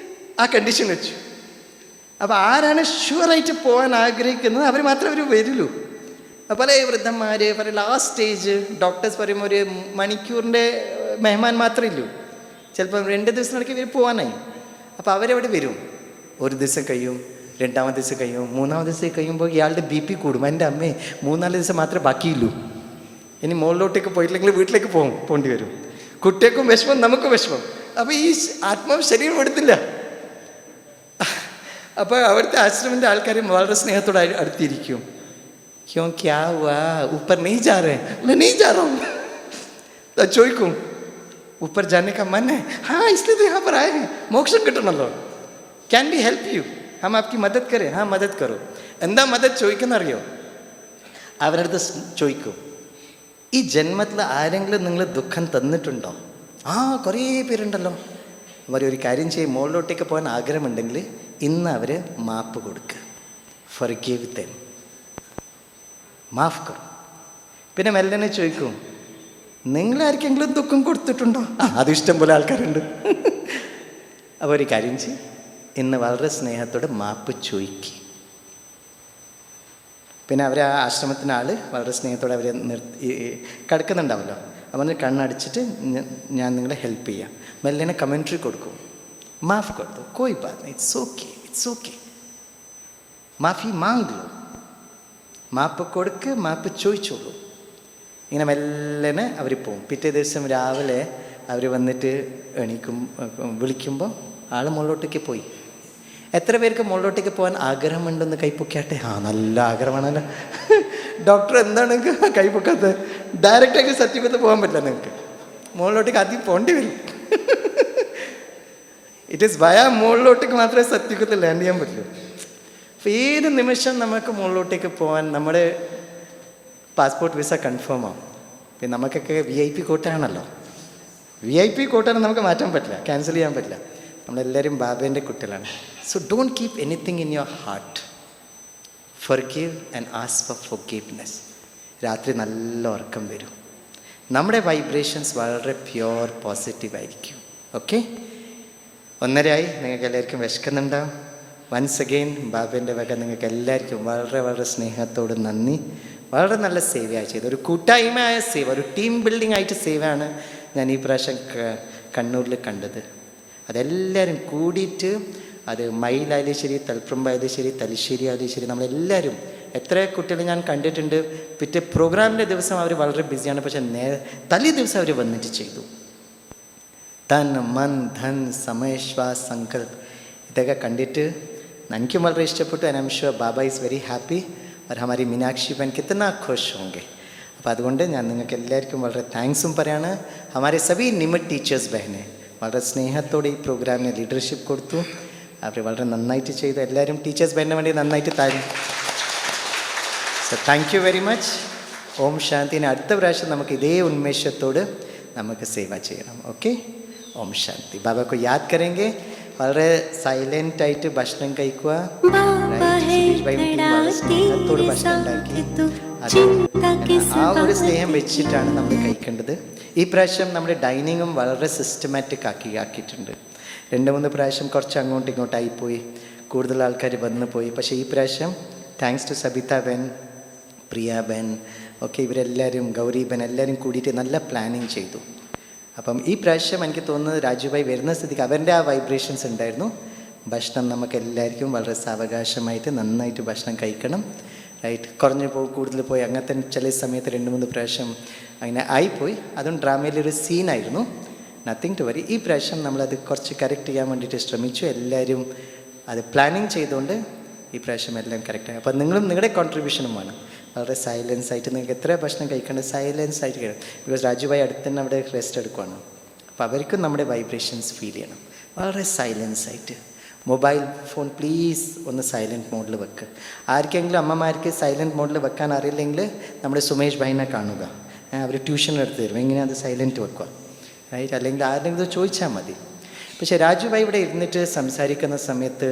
ആ കണ്ടീഷൻ വെച്ചു. അപ്പോൾ ആരാണ് ഷുവറായിട്ട് പോകാൻ ആഗ്രഹിക്കുന്നത് അവർ മാത്രമേ അവർ വരുള്ളൂ. പല വൃദ്ധന്മാർ, പല ലാസ്റ്റ് സ്റ്റേജ് ഡോക്ടേഴ്സ് പറയുമ്പോൾ ഒരു മണിക്കൂറിൻ്റെ മെഹമാൻ മാത്രമേ ഉള്ളൂ. ചിലപ്പോൾ 2 ദിവസത്തിനിടയ്ക്ക് ഇവർ പോകാനായി. അപ്പോൾ അവരവിടെ വരും. ഒരു ദിവസം കഴിയും, 2ാമത്തെ ദിവസം കഴിയും, 3ാമത്തെ ദിവസം കഴിയുമ്പോൾ ഇയാളുടെ BP കൂടും. എൻ്റെ അമ്മേ, 3-4 ദിവസം മാത്രമേ ബാക്കിയുള്ളൂ. ഇനി മുകളിലോട്ടേക്ക് പോയിട്ടില്ലെങ്കിൽ വീട്ടിലേക്ക് പോകേണ്ടി വരും. കുട്ടികൾക്കും വിഷമം, നമുക്കും വിഷമം. അപ്പോൾ ഈ ആത്മാവ് ശരീരം എടുത്തില്ല. അപ്പോൾ അവിടുത്തെ ആശ്രമിൻ്റെ ആൾക്കാർ വളരെ സ്നേഹത്തോടെ അടുത്തിരിക്കും. ക്യോं क्या हुआ, ऊपर नहीं जा रहे? नहीं जा रहा हूँ. ചോദിക്കും, ऊपर जाने का मन है? हाँ, इसलिए तो यहाँ पर आए हैं, മോക്ഷം കിട്ടണമല്ലോ. Can be help you? ഹം ആപ്കി മദത് കരേ? हाँ മദത് കറോ. എന്താ മദത് ചോദിക്കുന്നറിയോ? അവരടുത്ത് ചോദിക്കും, ഈ ജന്മത്തിൽ ആരെങ്കിലും നിങ്ങൾ ദുഃഖം തന്നിട്ടുണ്ടോ? ആ, കുറേ പേരുണ്ടല്ലോ. അവരൊരു കാര്യം ചെയ്യും, മുകളിലോട്ടേക്ക് പോകാൻ ആഗ്രഹമുണ്ടെങ്കിൽ ഇന്ന് അവർ മാപ്പ് കൊടുക്കുക. ഫർഗീവ് ദെം, മാഫ് കറോ. പിന്നെ മെല്ലനെ ചോദിക്കും, നിങ്ങളാർക്കെങ്കിലും ദുഃഖം കൊടുത്തിട്ടുണ്ടോ? അത് ഇഷ്ടം പോലെ ആൾക്കാരുണ്ട്. അപ്പോൾ ഒരു കാര്യം ചെയ്യും, ഇന്ന് വളരെ സ്നേഹത്തോടെ മാപ്പ് ചോദിക്കുക. പിന്നെ അവർ ആ ആശ്രമത്തിൻ്റെ ആൾ വളരെ സ്നേഹത്തോടെ അവരെ കിടക്കുന്നുണ്ടാവുമല്ലോ, അവന് കണ്ണടച്ചിട്ട് ഞാൻ നിങ്ങളെ ഹെൽപ്പ് ചെയ്യാം. മെല്ലനെ കമൻട്രി കൊടുക്കും, മാഫ് കൊടുത്തു, കോയി ബാത് നഹീ, ഇറ്റ്സ് ഓക്കെ, മാഫി മാങ് ലോ. മാപ്പ് കൊടുക്ക്, മാപ്പ് ചോദിച്ചോളൂ. ഇങ്ങനെ മെല്ലനെ അവർ പോവും. പിറ്റേ ദിവസം രാവിലെ അവർ വന്നിട്ട് വിളിക്കുമ്പോൾ ആൾ മുകളിലോട്ടേക്ക് പോയി. എത്ര പേർക്ക് മുകളിലോട്ടേക്ക് പോകാൻ ആഗ്രഹമുണ്ടെന്ന് കൈപ്പൊക്കാട്ടെ? ആ, നല്ല ആഗ്രഹമാണല്ലോ. ഡോക്ടർ എന്താണ് കൈപ്പൊക്കാത്തത്? ഡയറക്റ്റായിട്ട് സത്യപത്ത് പോകാൻ പറ്റില്ല നിങ്ങൾക്ക്, മുകളിലോട്ടേക്ക് ആദ്യം പോകേണ്ടി വരും. ഇറ്റ് ഈസ് വയ മുകളിലോട്ടേക്ക് മാത്രമേ സത്യത്തിൽ ലാൻഡ് ചെയ്യാൻ പറ്റൂ. അപ്പോൾ ഏത് നിമിഷം നമുക്ക് മുകളിലോട്ടേക്ക് പോകാൻ നമ്മുടെ പാസ്പോർട്ട് വിസ കൺഫേം ആവും. പിന്നെ നമുക്കൊക്കെ VIP കോട്ടയാണല്ലോ. VIP കോട്ടയാണ് നമുക്ക് മാറ്റാൻ പറ്റില്ല, ക്യാൻസൽ ചെയ്യാൻ പറ്റില്ല. നമ്മളെല്ലാവരും ബാബേൻ്റെ കുട്ടികളാണ്. So don't keep anything in your heart. Forgive and ask for forgiveness. രാത്രി നല്ല ഉറക്കം വരും. നമ്മുടെ വൈബ്രേഷൻസ് വളരെ പ്യുവർ പോസിറ്റീവായിരിക്കും. ഓക്കെ? 1:30 നിങ്ങൾക്ക് എല്ലാവർക്കും വിശക്കുന്നുണ്ടാവും. വൺസ് അഗെയിൻ ബാബേൻ്റെ വക നിങ്ങൾക്ക് എല്ലാവർക്കും വളരെ വളരെ സ്നേഹത്തോട് നന്ദി. വളരെ നല്ല സേവയാണ് ചെയ്തത്. ഒരു കൂട്ടായ്മയായ സേവ, ഒരു ടീം ബിൽഡിംഗ് ആയിട്ട് സേവയാണ് ഞാൻ ഈ പ്രാവശ്യം കണ്ണൂരിൽ കണ്ടത്. അതെല്ലാവരും കൂടിയിട്ട്, അത് മയിലായാലും ശരി, തളിപ്പറമ്പായാലും ശരി, തലശ്ശേരി ആയാലും ശരി, നമ്മളെല്ലാവരും, എത്ര കുട്ടികൾ ഞാൻ കണ്ടിട്ടുണ്ട്. പിറ്റേ പ്രോഗ്രാമിൻ്റെ ദിവസം അവർ വളരെ ബിസിയാണ്, പക്ഷേ തലേ ദിവസം അവർ വന്നിട്ട് ചെയ്തു. തൻ മൻ ധൻ സമയ ശ്വാസ് സങ്കൽപ്പ്, ഇതൊക്കെ കണ്ടിട്ട് എനിക്കും വളരെ ഇഷ്ടപ്പെട്ടു. And I am sure Baba is very happy. और हमारी मीनाक्षी बहन कितना खुश होंगे. അപ്പോൾ അതുകൊണ്ട് ഞാൻ നിങ്ങൾക്ക് എല്ലാവർക്കും വളരെ താങ്ക്സും പറയാണ്. हमारे सभी निमित ടീച്ചേഴ്സ് ബഹനെ വളരെ സ്നേഹത്തോടെ ഈ പ്രോഗ്രാമിന് ലീഡർഷിപ്പ് കൊടുത്തു. അവർ വളരെ നന്നായിട്ട് ചെയ്തു. എല്ലാവരും ടീച്ചേഴ്സ് ബഹന് വേണ്ടി നന്നായിട്ട് താഴ്ന്നു. So thank you very much. Om ശാന്തിന് അടുത്ത പ്രാവശ്യം നമുക്ക് ഇതേ ഉന്മേഷത്തോട് നമുക്ക് സേവ ചെയ്യണം. ओके? ओम शांति. बाबा को याद करेंगे. വളരെ സൈലൻ്റ് ആയിട്ട് ഭക്ഷണം കഴിക്കുക. സുരേഷ് ഭായി വളരെ സ്നേഹത്തോട് ഭക്ഷണം ഉണ്ടാക്കി. ആ ഒരു സ്നേഹം വെച്ചിട്ടാണ് നമ്മൾ കഴിക്കേണ്ടത്. ഈ പ്രാവശ്യം നമ്മുടെ ഡൈനിങ്ങും വളരെ സിസ്റ്റമാറ്റിക് ആക്കിയിട്ടുണ്ട്. 2-3 പ്രാവശ്യം കുറച്ച് അങ്ങോട്ടും ഇങ്ങോട്ടായിപ്പോയി, കൂടുതൽ ആൾക്കാർ വന്നു പോയി. പക്ഷേ ഈ പ്രാവശ്യം thanks to Sabita ben, Priya ben, okay, ഇവരെല്ലാവരും, ഗൗരി ബെൻ, എല്ലാവരും കൂടിയിട്ട് നല്ല പ്ലാനിങ് ചെയ്തു. അപ്പം ഈ പ്രാവശ്യം എനിക്ക് തോന്നുന്നത് രാജുഭായി വരുന്ന സ്ഥിതിക്ക് അവരുടെ ആ വൈബ്രേഷൻസ് ഉണ്ടായിരുന്നു. ഭക്ഷണം നമുക്ക് എല്ലാവർക്കും വളരെ സാവകാശമായിട്ട് നന്നായിട്ട് ഭക്ഷണം കഴിക്കണം, റൈറ്റ്. കുറഞ്ഞു പോയി, കൂടുതൽ പോയി, അങ്ങനത്തെ ചില സമയത്ത് 2-3 പ്രാവശ്യം അങ്ങനെ ആയിപ്പോയി. അതും ഡ്രാമയിലൊരു സീനായിരുന്നു. നത്തിങ് ടു വരി. ഈ പ്രാവശ്യം നമ്മളത് കുറച്ച് കറക്റ്റ് ചെയ്യാൻ വേണ്ടിയിട്ട് ശ്രമിച്ചു. എല്ലാവരും അത് പ്ലാനിങ് ചെയ്തുകൊണ്ട് ഈ പ്രാവശ്യം എല്ലാം കറക്റ്റായി. അപ്പോൾ നിങ്ങളും നിങ്ങളുടെ കോൺട്രിബ്യൂഷനും വേണം. വളരെ സൈലൻസ് ആയിട്ട് നിങ്ങൾക്ക് എത്ര ഭക്ഷണം കഴിക്കേണ്ടത് സൈലൻസ് ആയിട്ട് കഴിയണം. ബിക്കോസ് രാജുഭായി അടുത്ത് തന്നെ അവിടെ റെസ്റ്റ് എടുക്കുകയാണ്. അപ്പോൾ അവർക്കും നമ്മുടെ വൈബ്രേഷൻസ് ഫീൽ ചെയ്യണം. വളരെ സൈലൻസ് ആയിട്ട്. മൊബൈൽ ഫോൺ പ്ലീസ് ഒന്ന് സൈലൻറ്റ് മോഡിൽ വെക്കുക. ആർക്കെങ്കിലും അമ്മമാർക്ക് സൈലൻറ്റ് മോഡിൽ വെക്കാൻ അറിയില്ലെങ്കിൽ നമ്മുടെ സുമേഷ് ഭായിനെ കാണുക. അവർ ട്യൂഷൻ എടുത്ത് തരും എങ്ങനെയാണ് അത് സൈലൻറ്റ് വെക്കുക, റൈറ്റ്. അല്ലെങ്കിൽ ആരെങ്കിലും ചോദിച്ചാൽ മതി. പക്ഷേ രാജുഭായി ഇവിടെ ഇരുന്നിട്ട് സംസാരിക്കുന്ന സമയത്ത്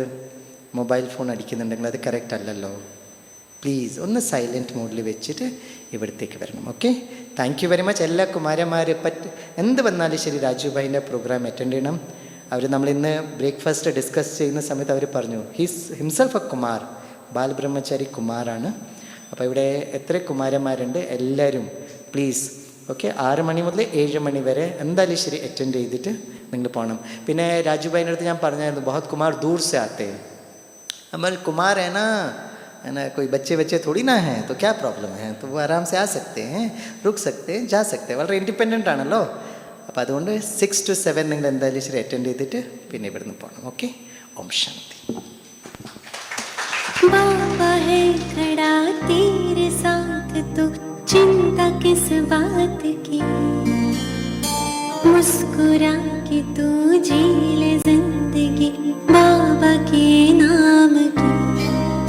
മൊബൈൽ ഫോൺ അടിക്കുന്നുണ്ടെങ്കിൽ അത് കറക്റ്റ് അല്ലല്ലോ. പ്ലീസ് ഒന്ന് സൈലൻറ്റ് മോഡിൽ വെച്ചിട്ട് ഇവിടത്തേക്ക് വരണം. Okay, thank you very much. എല്ലാ കുമാരന്മാരെ എന്ത് വന്നാലും ശരി രാജുഭായിൻ്റെ പ്രോഗ്രാം അറ്റൻഡ് ചെയ്യണം. അവർ നമ്മളിന്ന് ബ്രേക്ക്ഫാസ്റ്റ് ഡിസ്കസ് ചെയ്യുന്ന സമയത്ത് അവർ പറഞ്ഞു ഹിംസെൽഫ് എ കുമാർ, ബാലബ്രഹ്മചാരി കുമാറാണ്. അപ്പോൾ ഇവിടെ എത്ര കുമാരന്മാരുണ്ട് എല്ലാവരും പ്ലീസ്, ഓക്കെ, 6 മണി മുതൽ 7 മണി വരെ എന്തായാലും ശരി അറ്റൻഡ് ചെയ്തിട്ട് നിങ്ങൾ പോകണം. പിന്നെ രാജുഭായിൻ്റെ അടുത്ത് ഞാൻ പറഞ്ഞായിരുന്നു ബഹുത് കുമാർ ദൂർ സെ ആത്തെ. നമ്മൾ കുമാർ है ना कोई बच्चे थोड़ी ना हैं, तो क्या प्रॉब्लम है, तो वो आराम से आ सकते हैं, रुक सकते हैं, जा सकते हैं. വളരെ ഇൻഡിപെൻഡൻ്റ് ആണല്ലോ. അപ്പോൾ അതുകൊണ്ട് 6 to 7 നിങ്ങൾ എന്തായാലും ശരി അറ്റൻഡ് ചെയ്തിട്ട് പിന്നെ ഇവിടുന്ന് പോകണം. ഓക്കെ, ഓം ശാന്തി. बाबा है खड़ा तेरे साथ, तो चिंता किस बात की, मुस्कुरा के तू जी ले जिंदगी बाबा के नाम की.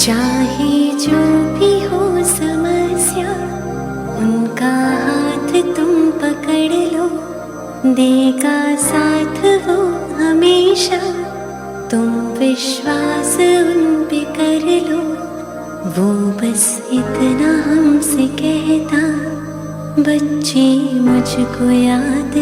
चाहे जो भी हो समस्या, उनका हाथ तुम पकड़ लो, देगा साथ वो हमेशा. तुम विश्वास उन पे कर लो, वो बस इतना हमसे कहता, बच्चे मुझको याद